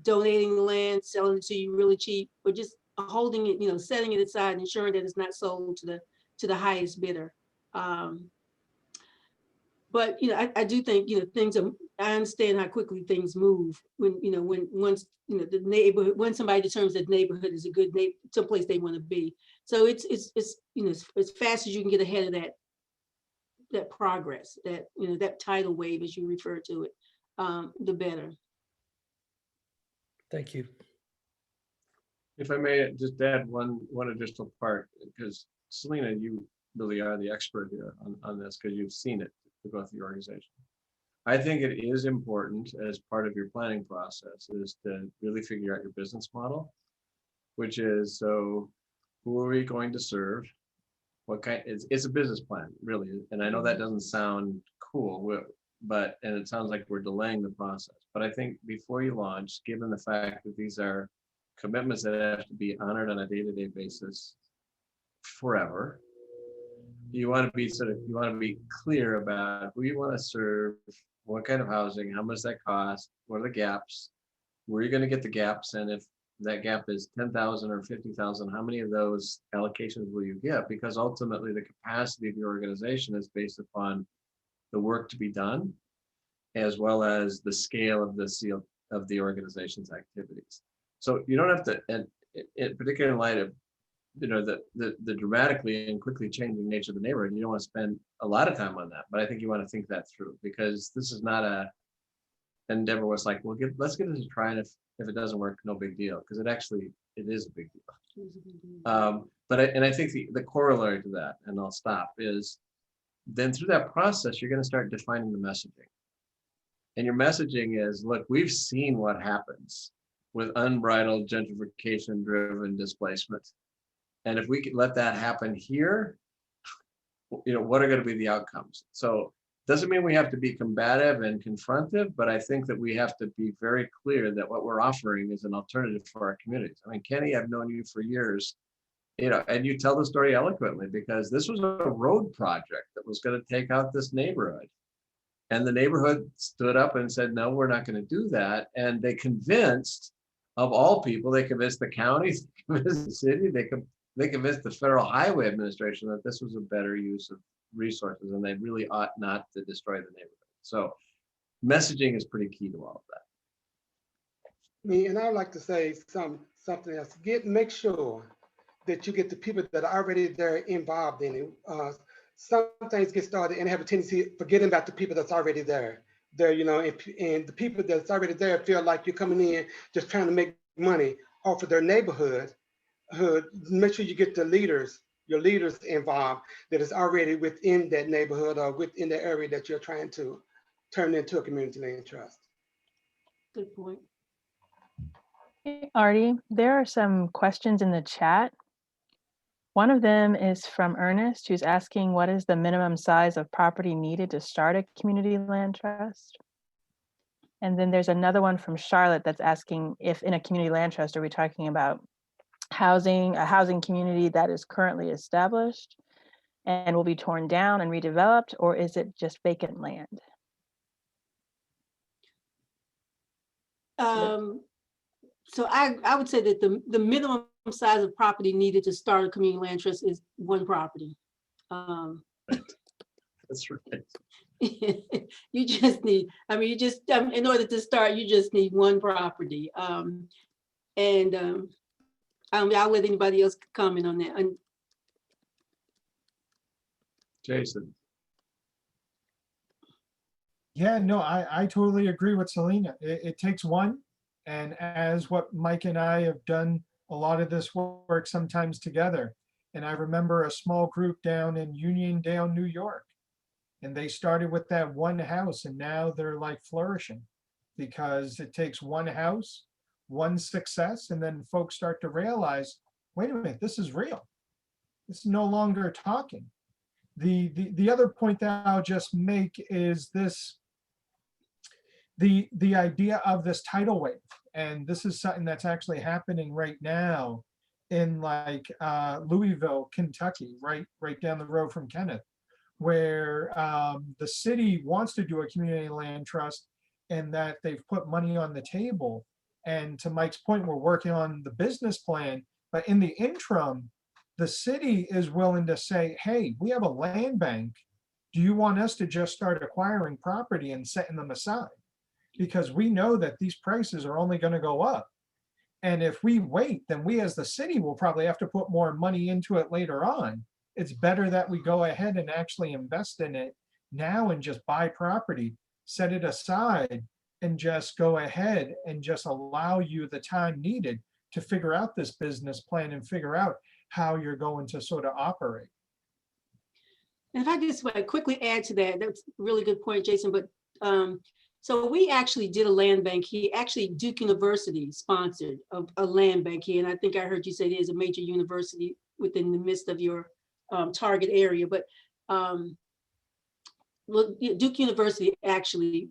donating the land, selling it to you really cheap, or just holding it, setting it aside, ensuring that it's not sold to the highest bidder. But I do think I understand how quickly things move when once the neighborhood, when somebody determines that neighborhood is a good someplace they want to be. So it's as fast as you can get ahead of that progress, that tidal wave, as you refer to it, the better. Thank you. If I may just add one additional part, because Selena, you really are the expert here on this, because you've seen it with both the organization. I think it is important as part of your planning process is to really figure out your business model, which is, so who are we going to serve? What kind, it's a business plan, really. And I know that doesn't sound cool, and it sounds like we're delaying the process. But I think before you launch, given the fact that these are commitments that have to be honored on a day-to-day basis forever, you want to be clear about who you want to serve, what kind of housing, how much that costs, what are the gaps, where are you going to get the gaps, and if that gap is 10,000 or 50,000, how many of those allocations will you get? Because ultimately the capacity of your organization is based upon the work to be done, as well as the scale of the organization's activities. So you don't have to, and particularly in light of the dramatically and quickly changing nature of the neighborhood. You don't want to spend a lot of time on that, but I think you want to think that through, because this is not a endeavor where it's like, well, let's give this a try, and if it doesn't work, no big deal, because it is a big deal. But I think the corollary to that, and I'll stop, is then through that process, you're going to start defining the messaging. And your messaging is, look, we've seen what happens with unbridled gentrification-driven displacement. And if we can let that happen here, what are going to be the outcomes? So doesn't mean we have to be combative and confrontive, but I think that we have to be very clear that what we're offering is an alternative for our communities. I mean, Kenny, I've known you for years, and you tell the story eloquently, because this was a road project that was going to take out this neighborhood. And the neighborhood stood up and said, no, we're not going to do that. And they convinced, of all people, they convinced the counties, they convinced the city, they convinced the Federal Highway Administration that this was a better use of resources, and they really ought not to destroy the neighborhood. So messaging is pretty key to all of that. And I'd like to say something else. Make sure that you get the people that are already there involved in it. Some things get started and have a tendency of forgetting about the people that's already there. And the people that's already there feel like you're coming in just trying to make money off of their neighborhood. Make sure you get your leaders involved that is already within that neighborhood or within the area that you're trying to turn into a community land trust. Good point. Hey, Artie, there are some questions in the chat. One of them is from Ernest, who's asking, what is the minimum size of property needed to start a community land trust? And then there's another one from Charlotte that's asking if in a community land trust, are we talking about a housing community that is currently established and will be torn down and redeveloped, or is it just vacant land? So I would say that the minimum size of property needed to start a community land trust is one property. That's right. You just need, in order to start, you just need one property. I'll let anybody else comment on that. Jason. Yeah, no, I totally agree with Selena. It takes one. And as what Mike and I have done a lot of this work sometimes together. And I remember a small group down in Uniondale, New York. And they started with that one house, and now they're like flourishing because it takes one house, one success, and then folks start to realize, wait a minute, this is real. This is no longer talking. The other point that I'll just make is this, the idea of this tidal wave. And this is something that's actually happening right now in like Louisville, Kentucky, right down the road from Kenneth, where the city wants to do a community land trust and that they've put money on the table. And to Mike's point, we're working on the business plan, but in the interim, the city is willing to say, hey, we have a land bank. Do you want us to just start acquiring property and setting them aside? Because we know that these prices are only going to go up. And if we wait, then we as the city will probably have to put more money into it later on. It's better that we go ahead and actually invest in it now and just buy property, set it aside, and just go ahead and just allow you the time needed to figure out this business plan and figure out how you're going to sort of operate. And if I just want to quickly add to that, that's a really good point, Jason. But so we actually did a land bank here. Actually, Duke University sponsored a land bank here. And I think I heard you say there's a major university within the midst of your target area. But Duke University actually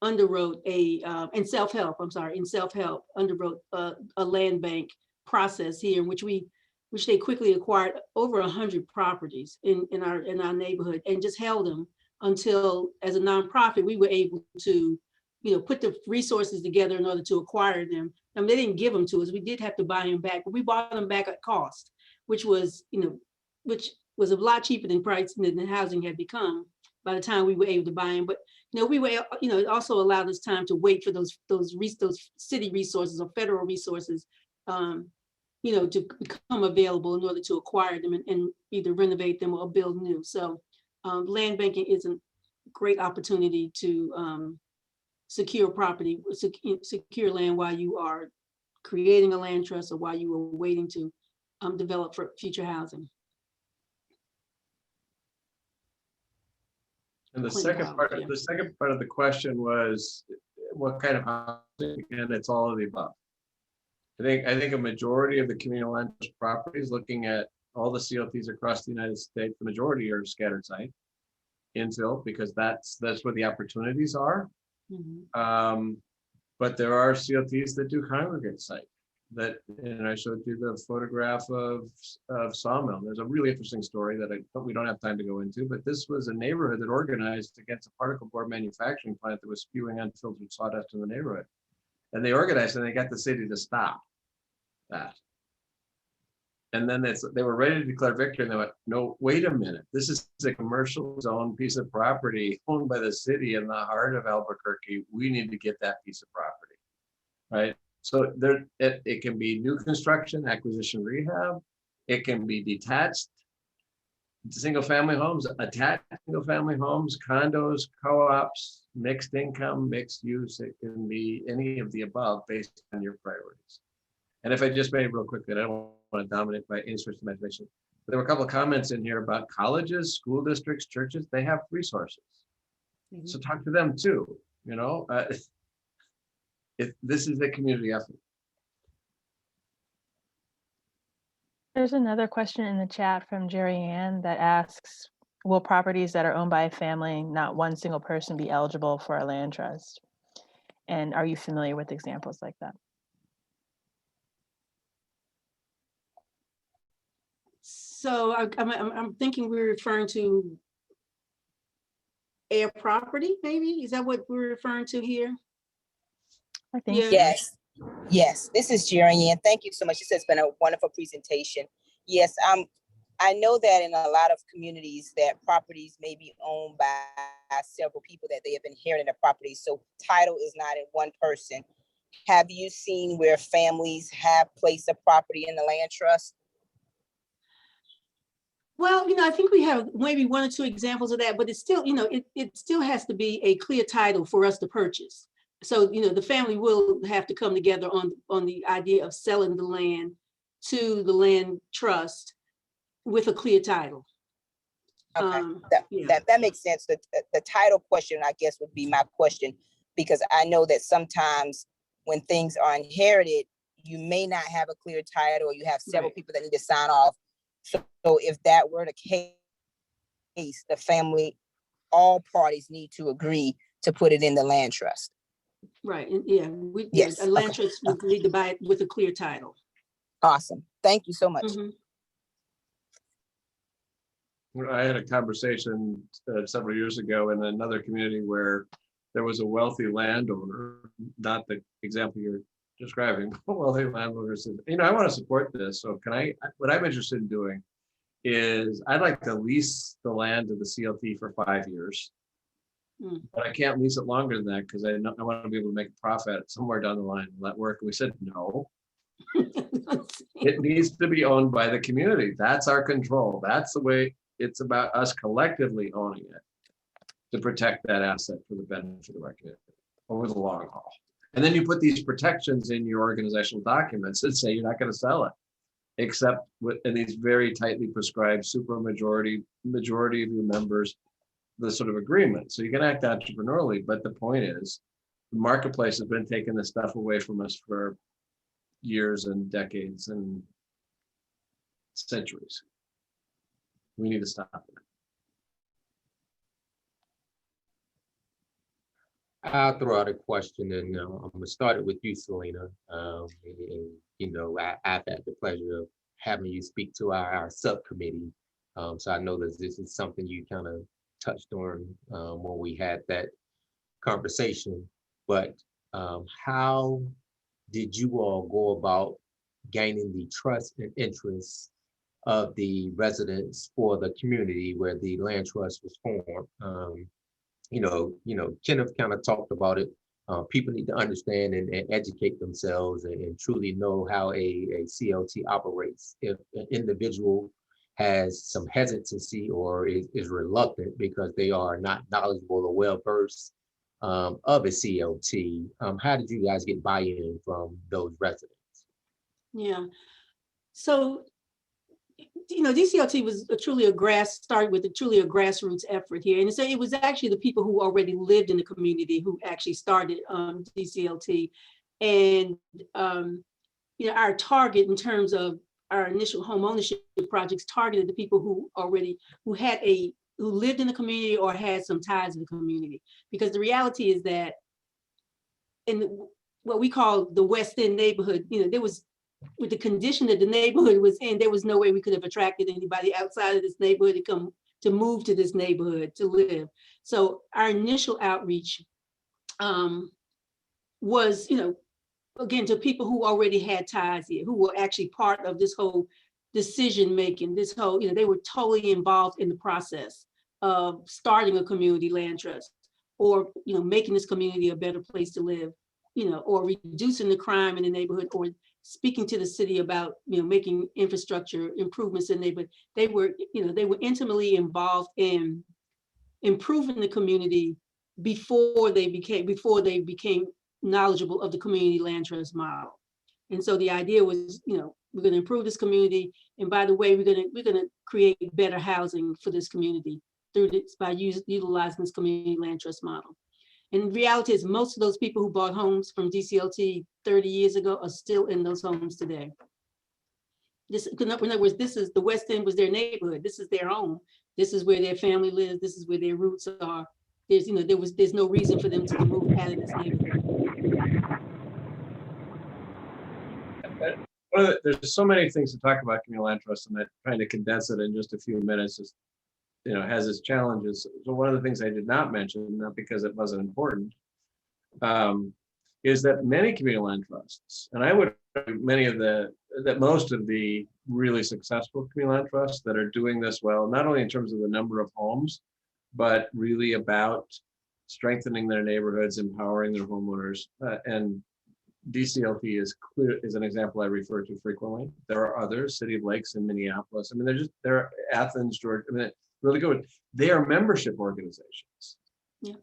underwrote in self-help underwrote a land bank process here in which they quickly acquired over 100 properties in our neighborhood and just held them until, as a nonprofit, we were able to, put the resources together in order to acquire them. They didn't give them to us. We did have to buy them back, but we bought them back at cost, which was a lot cheaper than than housing had become by the time we were able to buy them. But we were, it also allowed us time to wait for those city resources or federal resources to become available in order to acquire them and either renovate them or build new. So land banking is a great opportunity to secure property, secure land while you are creating a land trust or while you are waiting to develop for future housing. And the Clinton second College, part, yeah. the second part of the question was, what kind of housing? And it's all of the above. I think a majority of the community land trust properties, looking at all the CLTs across the United States, the majority are scattered site infill, because that's where the opportunities are. Mhm. But there are CLTs that do congregate site. That, and I showed you the photograph of Sawmill. There's a really interesting story that we don't have time to go into, but this was a neighborhood that organized against a particle board manufacturing plant that was spewing unfiltered sawdust in the neighborhood. And they organized and they got the city to stop that. And then they were ready to declare victory, and they went, no, wait a minute. This is a commercial zone piece of property owned by the city in the heart of Albuquerque. We need to get that piece of property, right? So there, it can be new construction, acquisition, rehab. It can be detached single family homes, attached single family homes, condos, co-ops, mixed income, mixed use. It can be any of the above based on your priorities. And if I just made it real quickly, I don't want to dominate by any source of imagination. There were a couple of comments in here about colleges, school districts, churches. They have resources. So talk to them too. This is a community effort. There's another question in the chat from Jerry Ann that asks, will properties that are owned by a family, not one single person, be eligible for a land trust? And are you familiar with examples like that? So I'm thinking we're referring to air property, maybe? Is that what we're referring to here? I think Yeah. so. Yes, yes, this is Jerry Ann. Thank you so much. This has been a wonderful presentation. Yes, I know that in a lot of communities that properties may be owned by several people, that they have inherited a property. So title is not in one person. Have you seen where families have placed a property in the land trust? Well, I think we have maybe one or two examples of that, but it's still, it still has to be a clear title for us to purchase. So, the family will have to come together on the idea of selling the land to the land trust with a clear title. Okay, Yeah. that makes sense. The title question, I guess, would be my question, because I know that sometimes when things are inherited, you may not have a clear title, or you have several Right. people that need to sign off. So if that were the case, the family, all parties need to agree to put it in the land trust. Right. And yeah, Yes, a land okay, trust would need to buy it with a clear title. Awesome. Thank you so much. Mhm. I had a conversation several years ago in another community where there was a wealthy landowner, not the example you're describing, but wealthy landowner said, I want to support this. So what I'm interested in doing is I'd like to lease the land to the CLT for 5 years. But I can't lease it longer than that because I want to be able to make a profit somewhere down the line. Will that work? And we said, no. It needs to be owned by the community. That's our control. That's the way. It's about us collectively owning it to protect that asset for the benefit of our community over the long haul. And then you put these protections in your organizational documents that say you're not going to sell it, except in these very tightly prescribed majority of your members, the sort of agreement. So you can act entrepreneurially, but the point is the marketplace has been taking this stuff away from us for years and decades and centuries. We need to stop it. I'll throw out a question, and I'm gonna start it with you, Selena. I've had the pleasure of having you speak to our subcommittee. So I know that this is something you kind of touched on when we had that conversation. But how did you all go about gaining the trust and interest of the residents for the community where the land trust was formed? Kenneth kind of talked about it People need to understand and educate themselves and truly know how a CLT operates. If an individual has some hesitancy or is reluctant because they are not knowledgeable or well versed of a CLT, how did you guys get buy-in from those residents? Yeah. So, DCLT was started with truly a grassroots effort here. And so it was actually the people who already lived in the community who actually started DCLT. And, our target in terms of our initial home ownership projects targeted the people who lived in the community or had some ties to the community. Because the reality is that in what we call the West End neighborhood, there was, with the condition that the neighborhood was in, there was no way we could have attracted anybody outside of this neighborhood to move to this neighborhood to live. So our initial outreach was, again, to people who already had ties here, who were actually part of this whole decision making, this whole, they were totally involved in the process of starting a community land trust, or making this community a better place to live, or reducing the crime in the neighborhood, or speaking to the city about making infrastructure improvements in the neighborhood. They were intimately involved in improving the community before they became knowledgeable of the community land trust model. And so the idea was, we're going to improve this community, and by the way, we're going to create better housing for this community through this by utilizing this community land trust model. And the reality is most of those people who bought homes from DCLT 30 years ago are still in those homes today. In other words, the West End was their neighborhood. This is their home. This is where their family lives. This is where their roots are. There's no reason for them to move out of this neighborhood. There's so many things to talk about community land trust, and I'm trying to condense it in just a few minutes. Has its challenges. So one of the things I did not mention, not because it wasn't important, is that many community land trusts, and I would argue most of the really successful community land trusts that are doing this well, not only in terms of the number of homes, but really about strengthening their neighborhoods, empowering their homeowners, and DCLT is an example I refer to frequently. There are others, City of Lakes in Minneapolis. I mean, there are Athens, Georgia. I mean, really good. They are membership organizations. Yeah.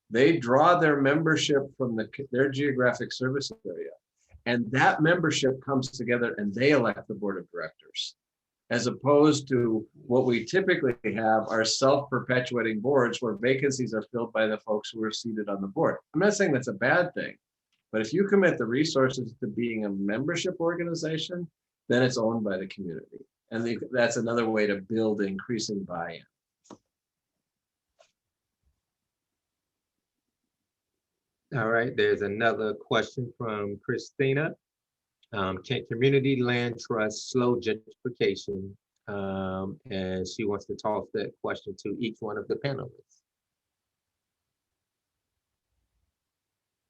They draw their membership from their geographic service area, and that membership comes together and they elect the board of directors, as opposed to what we typically have are self-perpetuating boards where vacancies are filled by the folks who are seated on the board. I'm not saying that's a bad thing, but if you commit the resources to being a membership organization, then it's owned by the community. And that's another way to build increasing buy-in. All right, there's another question from Christina. Can community land trust slow gentrification? And she wants to toss that question to each one of the panelists.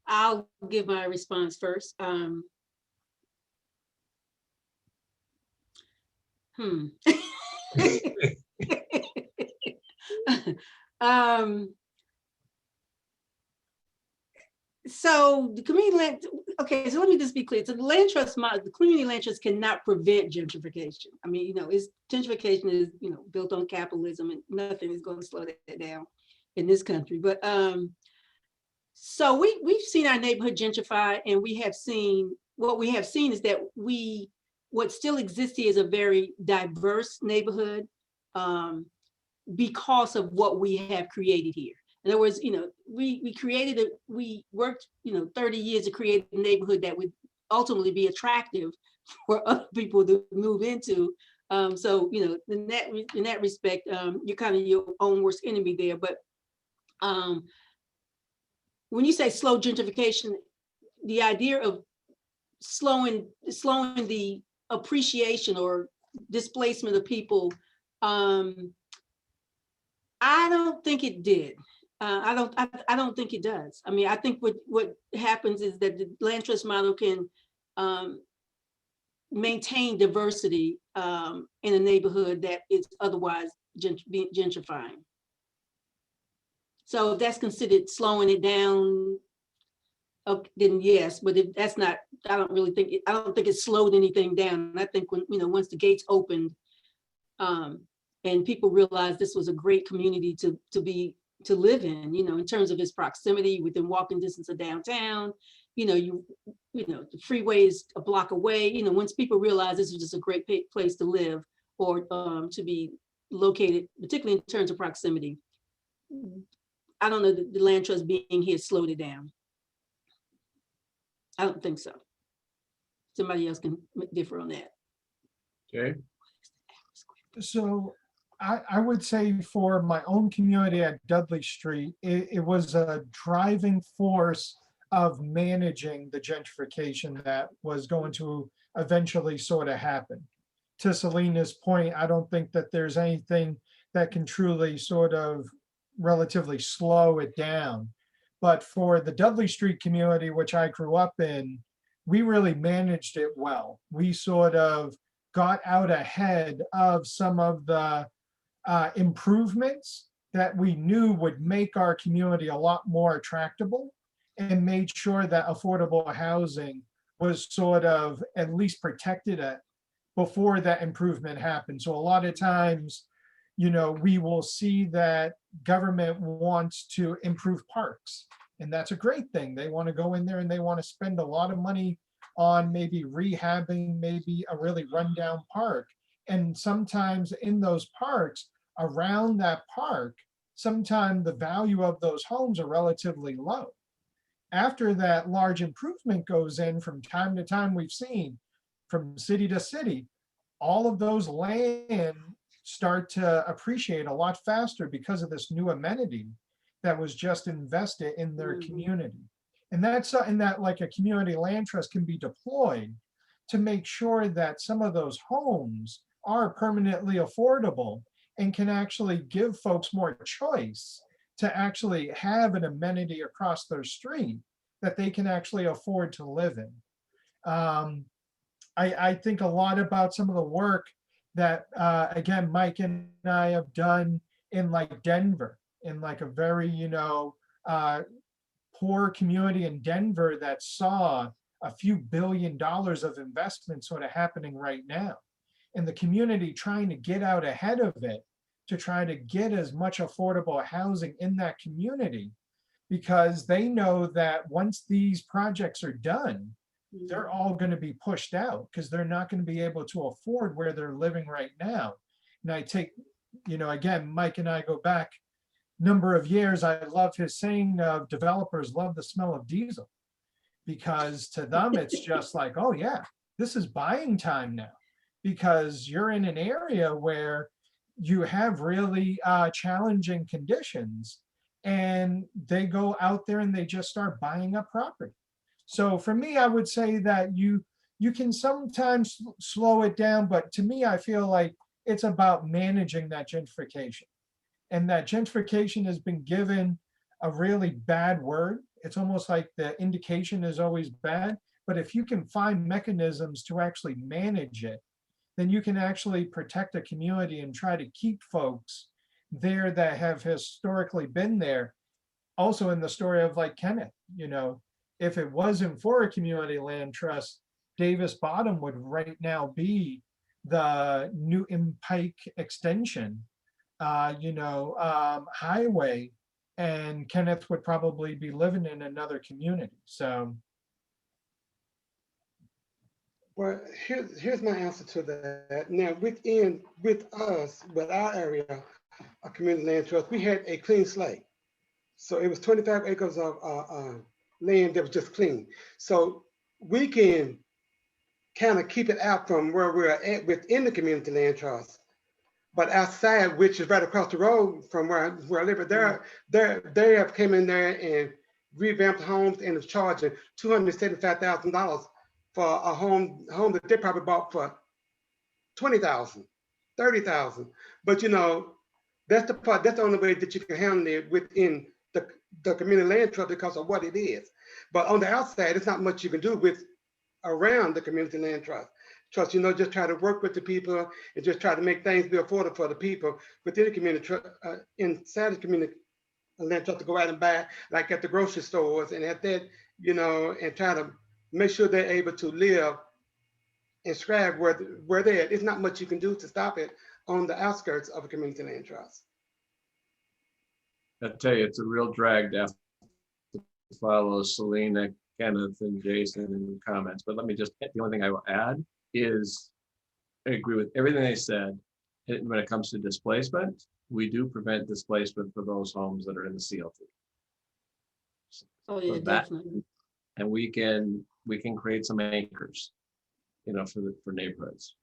I'll give my response first. So the community land, okay, so let me just be clear. So the land trust model, the community land trust cannot prevent gentrification. I mean, gentrification is, built on capitalism, and nothing is going to slow that down in this country. But so we've seen our neighborhood gentrify, and what we have seen is that what still exists here is a very diverse neighborhood because of what we have created here. In other words, we worked, 30 years to create a neighborhood that would ultimately be attractive for other people to move into. So, in that respect, you're kind of your own worst enemy there. But when you say slow gentrification, the idea of slowing the appreciation or displacement of people, I don't think it did. I don't think it does. I mean, I think what happens is that the land trust model can maintain diversity in a neighborhood that is otherwise gentrifying. So if that's considered slowing it down, okay, then yes, but if that's not, I don't really think, I don't think it slowed anything down. I think when, once the gates opened, and people realized this was a great community to live in terms of its proximity, within walking distance of downtown, the freeway is a block away, once people realize this is just a great place to live or to be located, particularly in terms of proximity. I don't know that the land trust being here slowed it down. I don't think so. Somebody else can differ on that. Okay. So I would say for my own community at Dudley Street, it was a driving force of managing the gentrification that was going to eventually sort of happen. To Selena's point, I don't think that there's anything that can truly sort of relatively slow it down. But for the Dudley Street community, which I grew up in, we really managed it well. We sort of got out ahead of some of the improvements that we knew would make our community a lot more attractable, and made sure that affordable housing was sort of at least protected before that improvement happened. So a lot of times, we will see that government wants to improve parks, and that's a great thing. They want to go in there and they want to spend a lot of money on maybe rehabbing maybe a really rundown park. And sometimes in those parks, around that park, sometimes the value of those homes are relatively low. After that large improvement goes in, from time to time, we've seen from city to city, all of those land start to appreciate a lot faster because of this new amenity that was just invested in their community. And that's something that, like, a community land trust can be deployed to make sure that some of those homes are permanently affordable and can actually give folks more choice to actually have an amenity across their street that they can actually afford to live in. I think a lot about some of the work that, again, Mike and I have done in like Denver, in like a very, poor community in Denver that saw a few $1 billion of investment sort of happening right now. And the community trying to get out ahead of it to try to get as much affordable housing in that community, because they know that once these projects are done, they're all going to be pushed out because they're not going to be able to afford where they're living right now. And I take, again, Mike and I go back number of years. I love his saying of developers love the smell of diesel, because to them it's just like, oh yeah, this is buying time now, because you're in an area where you have really challenging conditions, and they go out there and they just start buying up property. So for me, I would say that you can sometimes slow it down, but to me, I feel like it's about managing that gentrification. And that gentrification has been given a really bad word. It's almost like the indication is always bad. But if you can find mechanisms to actually manage it, then you can actually protect a community and try to keep folks there that have historically been there. Also in the story of like Kenneth, if it wasn't for a community land trust, Davis Bottom would right now be the Newton Pike extension, highway, and Kenneth would probably be living in another community. So. Well, here's my answer to that. Now, with us, with our area, a community land trust, we had a clean slate. So it was 25 acres of land that was just clean. So we can kind of keep it out from where we're at within the community land trust. But outside, which is right across the road from where I live, they have came in there and revamped homes and is charging $275,000 for a home that they probably bought for $20,000, $30,000. But that's the part. That's the only way that you can handle it within the community land trust because of what it is. But on the outside, it's not much you can do with around the community land trust. Just try to work with the people and just try to make things be affordable for the people within the community, inside the community land trust, to go out and buy, like at the grocery stores and at that you know, and try to make sure they're able to live and strive where they're at. It's not much you can do to stop it on the outskirts of a community land trust. I tell you, it's a real drag to have to follow Selena, Kenneth, and Jason in comments. But let me just, the only thing I will add is I agree with everything they said. When it comes to displacement, we do prevent displacement for those homes that are in the CLT. Oh, yeah, So that, definitely. and we can create some anchors, you know, for neighborhoods.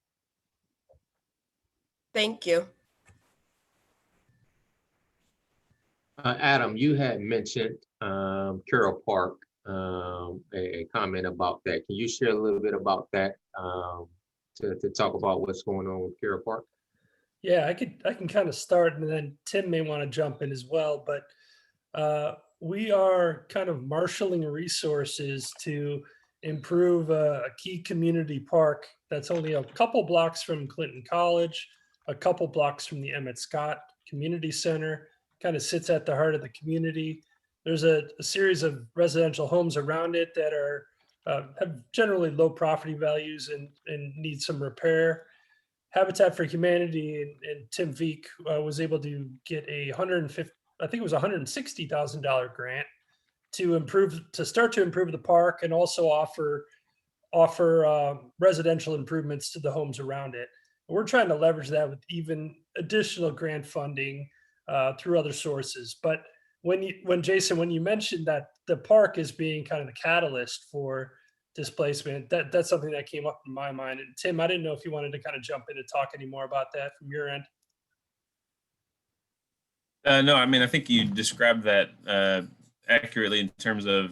Thank you. Adam, you had mentioned Carroll Park, a comment about that. Can you share a little bit about that to talk about what's going on with Carroll Park? Yeah, I can kind of start, and then Tim may want to jump in as well. But we are kind of marshaling resources to improve a key community park that's only a couple blocks from Clinton College, a couple blocks from the Emmett Scott Community Center. Kind of sits at the heart of the community. There's a series of residential homes around it that are have generally low property values and need some repair. Habitat for Humanity and Tim Veek was able to get a I think it was $160,000 grant to start to improve the park and also offer residential improvements to the homes around it. We're trying to leverage that with even additional grant funding through other sources. But when Jason, when you mentioned that the park is being kind of the catalyst for displacement, that's something that came up in my mind. And Tim, I didn't know if you wanted to kind of jump in and talk any more about that from your end. No, I mean, I think you described that accurately in terms of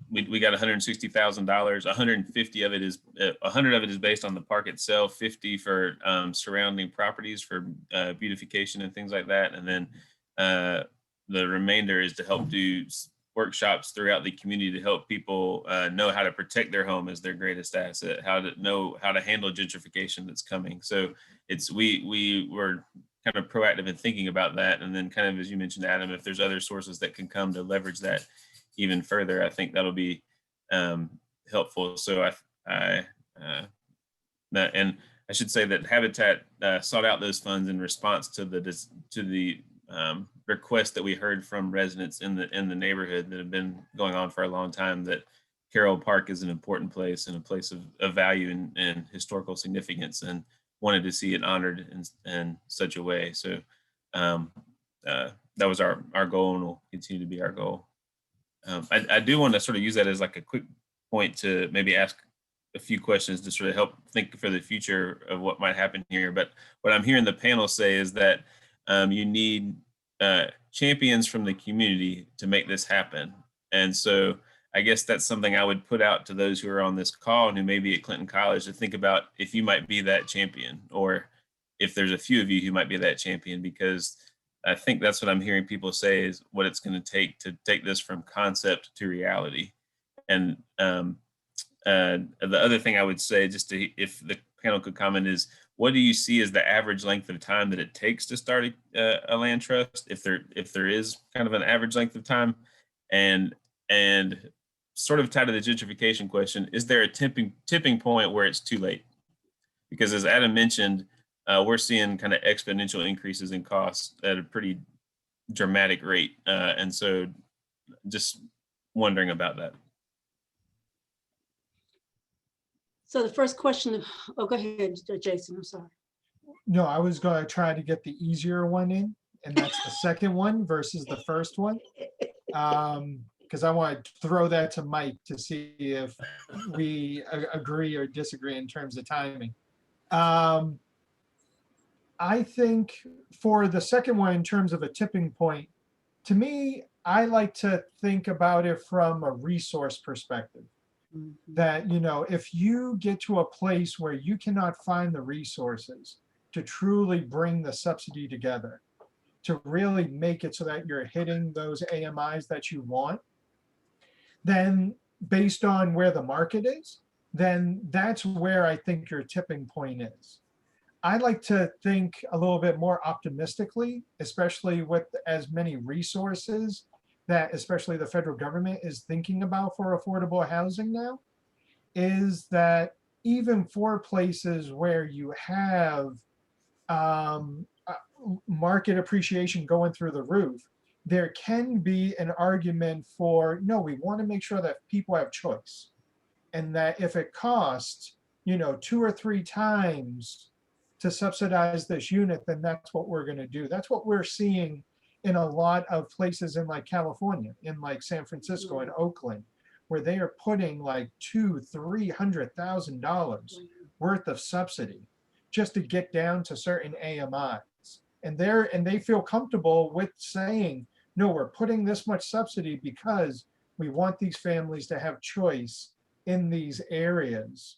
we got $160,000. 150 of it is 100 of it is based on the park itself, 50 for surrounding properties for beautification and things like that, and then the remainder is to help do workshops throughout the community to help people know how to protect their home as their greatest asset, how to know how to handle gentrification that's coming. So it's we were kind of proactive in thinking about that, and then kind of, as you mentioned, Adam, if there's other sources that can come to leverage that even further, I think that'll be helpful. So and I should say that Habitat sought out those funds in response to the request that we heard from residents in the neighborhood that have been going on for a long time, that Carroll Park is an important place and a place of value and historical significance, and wanted to see it honored in such a way. So that was our goal, and will continue to be our goal. I do want to sort of use that as like a quick point to maybe ask a few questions to sort of help think for the future of what might happen here. But what I'm hearing the panel say is that you need champions from the community to make this happen. And so I guess that's something I would put out to those who are on this call and who may be at Clinton College to think about if you might be that champion, or if there's a few of you who might be that champion, because I think that's what I'm hearing people say is what it's going to take this from concept to reality. And the other thing I would say, just to, if the panel could comment, is what do you see as the average length of time that it takes to start a land trust, if there is kind of an average length of time? And sort of tied to the gentrification question, is there a tipping point where it's too late? Because as Adam mentioned, we're seeing kind of exponential increases in costs at a pretty dramatic rate. And so just wondering about that. So the first question, oh, go ahead, Jason, I'm sorry. No, I was going to try to get the easier one in, and that's the second one versus the first one. Because I want to throw that to Mike to see if we agree or disagree in terms of timing. I think for the second one, in terms of a tipping point, to me, I like to think about it from a resource perspective. That, you know, if you get to a place where you cannot find the resources to truly bring the subsidy together, to really make it so that you're hitting those AMIs that you want, then based on where the market is, then that's where I think your tipping point is. I like to think a little bit more optimistically, especially with as many resources that especially the federal government is thinking about for affordable housing now is that even for places where you have market appreciation going through the roof, there can be an argument for, no, we want to make sure that people have choice. And that if it costs, 2 or 3 times to subsidize this unit, then that's what we're going to do. That's what we're seeing in a lot of places in like California, in like San Francisco and Oakland, where they are putting like $200,000-$300,000 worth of subsidy just to get down to certain AMIs. And they feel comfortable with saying, no, we're putting this much subsidy because we want these families to have choice in these areas.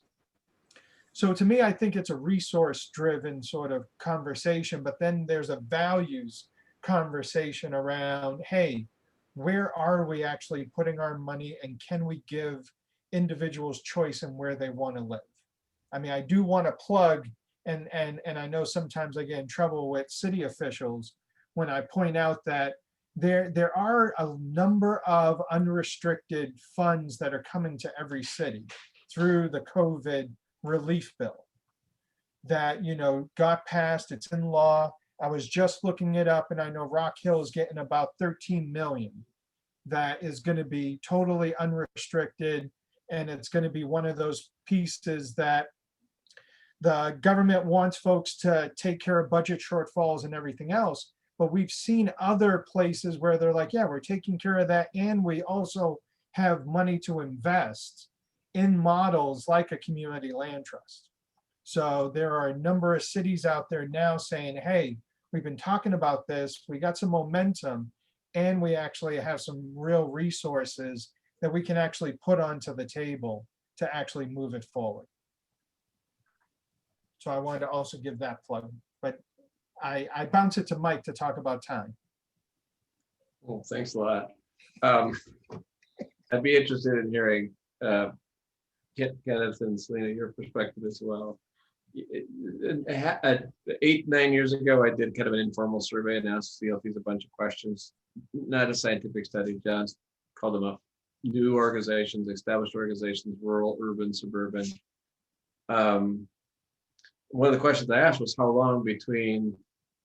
So to me, I think it's a resource-driven sort of conversation, but then there's a values conversation around, hey, where are we actually putting our money, and can we give individuals choice in where they want to live? I mean, I do want to plug, and I know sometimes I get in trouble with city officials when I point out that there are a number of unrestricted funds that are coming to every city through the COVID relief bill that got passed. It's in law. I was just looking it up, and I know Rock Hill is getting about 13 million that is going to be totally unrestricted, and it's going to be one of those pieces that the government wants folks to take care of budget shortfalls and everything else. But we've seen other places where they're like, yeah, we're taking care of that, and we also have money to invest in models like a community land trust. So there are a number of cities out there now saying, hey, we've been talking about this, we got some momentum, and we actually have some real resources that we can actually put onto the table to actually move it forward. So I wanted to also give that plug, but I bounce it to Mike to talk about time. Well, thanks a lot. I'd be interested in hearing Kenneth and Selena, your perspective as well. 8-9 years ago, I did kind of an informal survey and asked CLTs a bunch of questions. Not a scientific study, just called them up. New organizations, established organizations, rural, urban, suburban. One of the questions I asked was how long between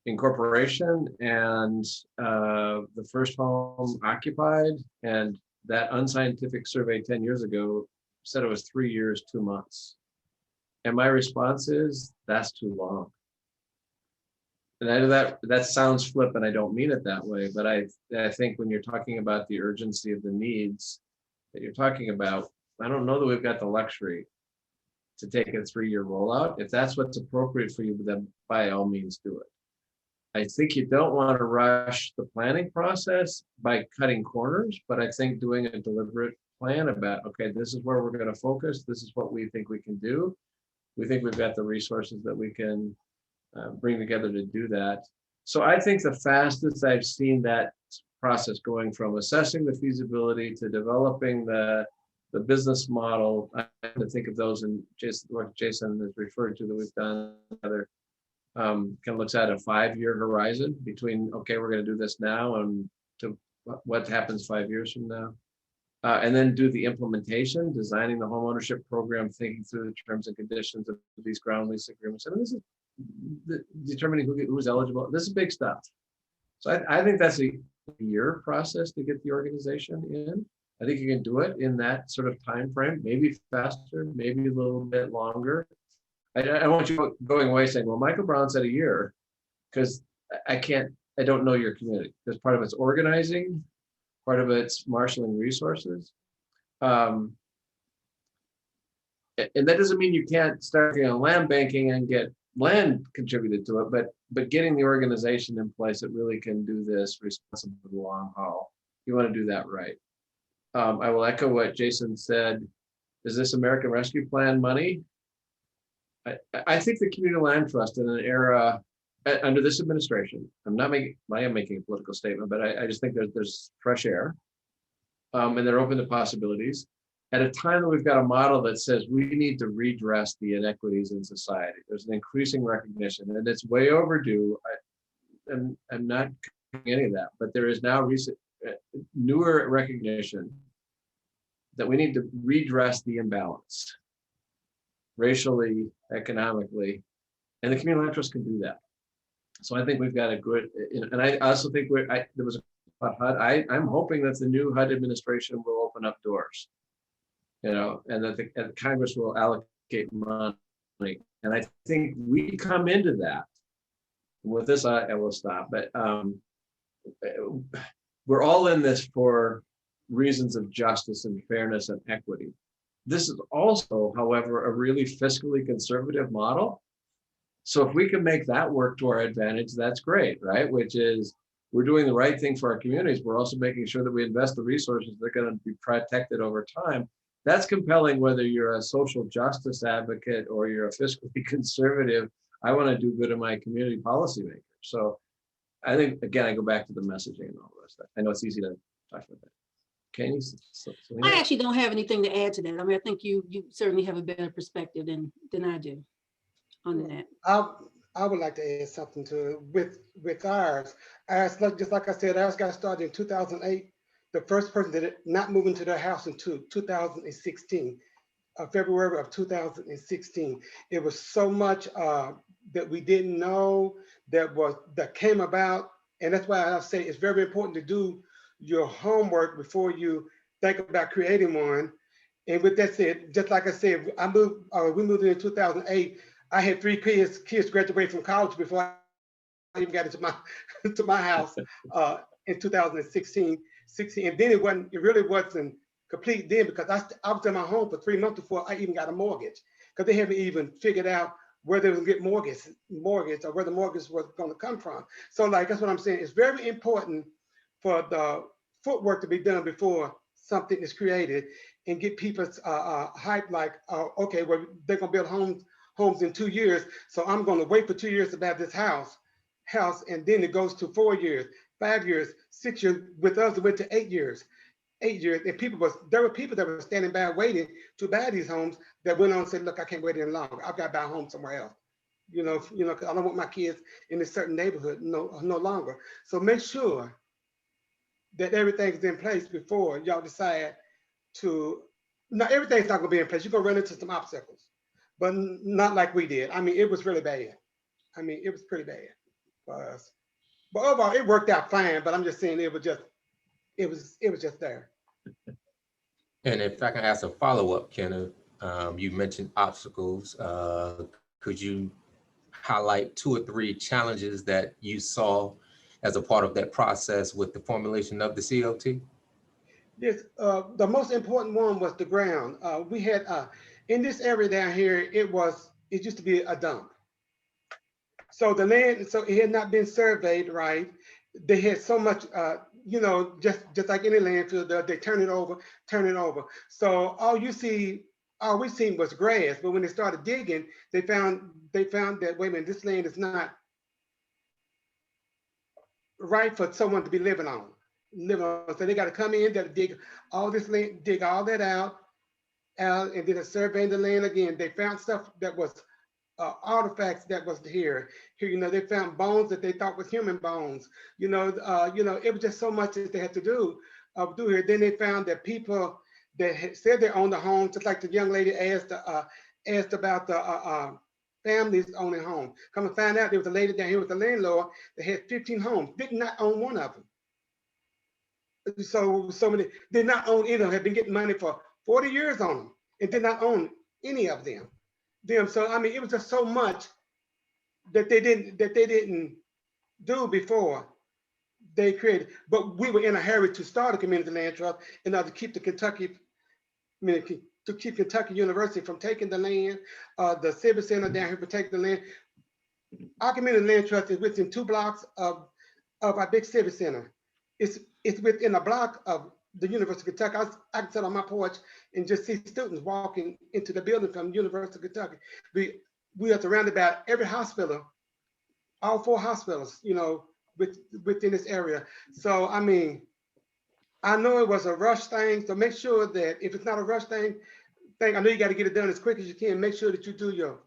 incorporation and the first home occupied, and that unscientific survey 10 years ago said it was 3 years, 2 months. And my response is, that's too long. And I know that sounds flip, and I don't mean it that way, but I think when you're talking about the urgency of the needs that you're talking about, I don't know that we've got the luxury to take a 3-year rollout. If that's what's appropriate for you, then by all means do it. I think you don't want to rush the planning process by cutting corners, but I think doing a deliberate plan about, okay, this is where we're going to focus. This is what we think we can do. We think we've got the resources that we can bring together to do that. So I think the fastest I've seen that process going from assessing the feasibility to developing the business model, I have to think of those, and what Jason has referred to that we've done together, kind of looks at a 5-year horizon between, okay, we're going to do this now and to what happens 5 years from now. And then do the implementation, designing the homeownership program, thinking through the terms and conditions of these ground lease agreements. I mean, this is determining who's eligible. This is big stuff. So I think that's a year process to get the organization in. I think you can do it in that sort of time frame, maybe faster, maybe a little bit longer. I don't want you going away saying, well, Michael Brown said a year, because I don't know your community. Because part of it's organizing, part of it's marshaling resources. And that doesn't mean you can't start land banking and get land contributed to it, but getting the organization in place that really can do this responsibly for the long haul. You want to do that right. I will echo what Jason said. Is this American Rescue Plan money? I think the Community Land Trust in an era under this administration, I am making a political statement, but I just think there's fresh air, and they're open to possibilities. At a time that we've got a model that says we need to redress the inequities in society. There's an increasing recognition, and it's way overdue. I'm not any of that, but there is now newer recognition that we need to redress the imbalance racially, economically, and the community land trust can do that. So I think we've got a good, and I also think there was a HUD. I'm hoping that the new HUD administration will open up doors, and that the Congress will allocate money. And I think we come into that. With this, I will stop. But we're all in this for reasons of justice and fairness and equity. This is also, however, a really fiscally conservative model. So if we can make that work to our advantage, that's great, right? Which is, we're doing the right thing for our communities. We're also making sure that we invest the resources that are going to be protected over time. That's compelling, whether you're a social justice advocate or you're a fiscally conservative. I want to do good in my community policymaker. So I think, again, I go back to the messaging and all the rest of that. I know it's easy to talk about that. Can you? I actually don't have anything to add to that. I mean, I think you certainly have a better perspective than I do on that. I would like to add something to it with ours. Just like I said, ours got started in 2008. The first person that not moved into their house until 2016, February of 2016. It was so much that we didn't know that came about, and that's why I say it's very important to do your homework before you think about creating one. And with that said, just like I said, we moved in 2008. I had 3 kids graduate from college before I even got into my house in 2016. And then it really wasn't complete then, because I was in my home for 3 months before I even got a mortgage, because they haven't even figured out where they would get mortgage or where the mortgage was going to come from. So like, that's what I'm saying. It's very important for the footwork to be done before something is created, and get people's hype, like, okay, well, they're going to build homes in 2 years. So I'm going to wait for 2 years to buy this house. And then it goes to 4 years, 5 years, 6 years. With us, it went to 8 years. 8 years, and there were people that were standing by waiting to buy these homes that went on and said, look, I can't wait any longer. I've got to buy a home somewhere else. Because I don't want my kids in a certain neighborhood no longer. So make sure that everything's in place before y'all decide to. Now, everything's not going to be in place. You're going to run into some obstacles, but not like we did. I mean, it was really bad. I mean, it was pretty bad for us. But overall, it worked out fine. But I'm just saying, it was just there. And if I can ask a follow-up, Kenneth, you mentioned obstacles. Could you highlight 2 or 3 challenges that you saw as a part of that process with the formulation of the COT? Yes, the most important one was the ground. We had in this area down here, it used to be a dump. So the land, so it had not been surveyed right. They had so much, just like any landfill, they turn it over. So all we seen was grass. But when they started digging, they found that, wait a minute, this land is not right for someone to be living on. So they got to come in, they dig all this land, dig all that out, and then surveying the land again. They found stuff that was artifacts that was here. They found bones that they thought was human bones. It was just so much that they had to do here. Then they found that people that had said they owned the home, just like the young lady asked about the families owning home. Come and find out, there was a lady down here with the landlord that had 15 homes, did not own one of them. So many did not own any of them, had been getting money for 40 years on them, and did not own any of them. So I mean, it was just so much that they didn't do before they created. But we were in a hurry to start a community land trust in order to keep Kentucky University from taking the land, the Civic Center down here for taking the land. Our community land trust is within 2 blocks of our big Civic Center. It's within a block of the University of Kentucky. I can sit on my porch and just see students walking into the building from the University of Kentucky. We are surrounded by every hospital, all 4 hospitals, within this area. So, I mean, I know it was a rush thing. So make sure that if it's not a rush thing, I know you got to get it done as quick as you can. Make sure that you do your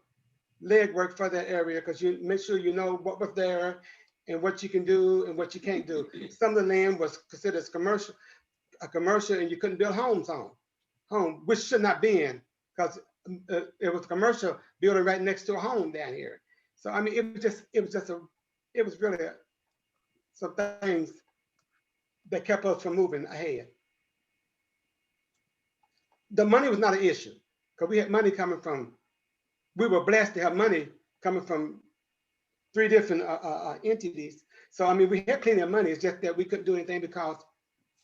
legwork for that area, because you make sure you know what was there and what you can do and what you can't do. Some of the land was considered as commercial, and you couldn't build homes on, which should not be in, because it was a commercial building right next to a home down here. So I mean, it was really some things that kept us from moving ahead. The money was not an issue because we had money coming from, we were blessed to have money coming from 3 different entities. So I mean, we had plenty of money. It's just that we couldn't do anything because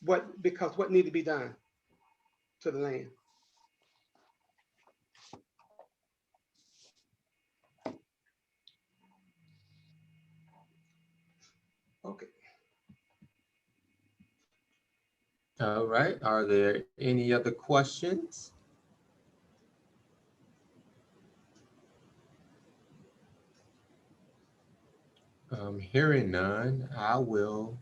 what needed to be done to the land. Okay. All right, are there any other questions? Hearing none, I will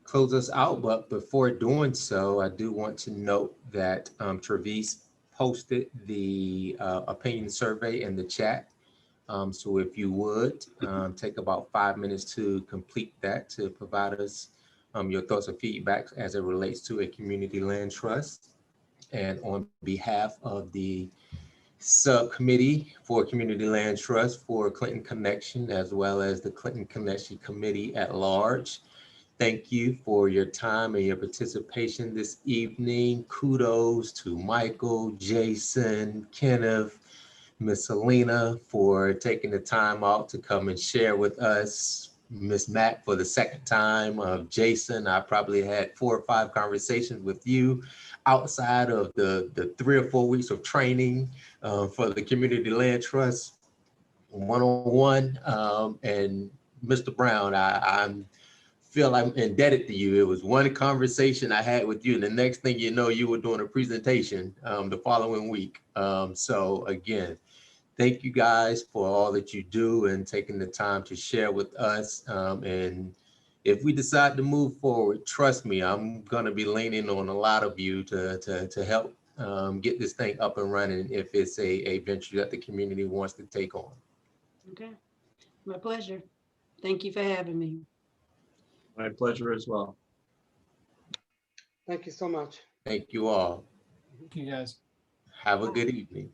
close us out. But before doing so, I do want to note that Travis posted the opinion survey in the chat. So if you would take about 5 minutes to complete that, to provide us your thoughts and feedback as it relates to a community land trust. And on behalf of the subcommittee for community land trust for Clinton ConNEXTion, as well as the Clinton ConNEXTion committee at large, thank you for your time and your participation this evening. Kudos to Michael, Jason, Kenneth, Miss Selena for taking the time out to come and share with us. Miss Matt for the second time. Jason, I probably had 4 or 5 conversations with you outside of the 3 or 4 weeks of training for the Community Land Trust 101. And Mr. Brown, I feel I'm indebted to you. It was one conversation I had with you, and the next thing you know, you were doing a presentation the following week. So again, thank you guys for all that you do and taking the time to share with us. And if we decide to move forward, trust me, I'm going to be leaning on a lot of you to help get this thing up and running if it's a venture that the community wants to take on. Okay, my pleasure. Thank you for having me. My pleasure as well. Thank you so much. Thank you all. Thank you guys. Have a good evening.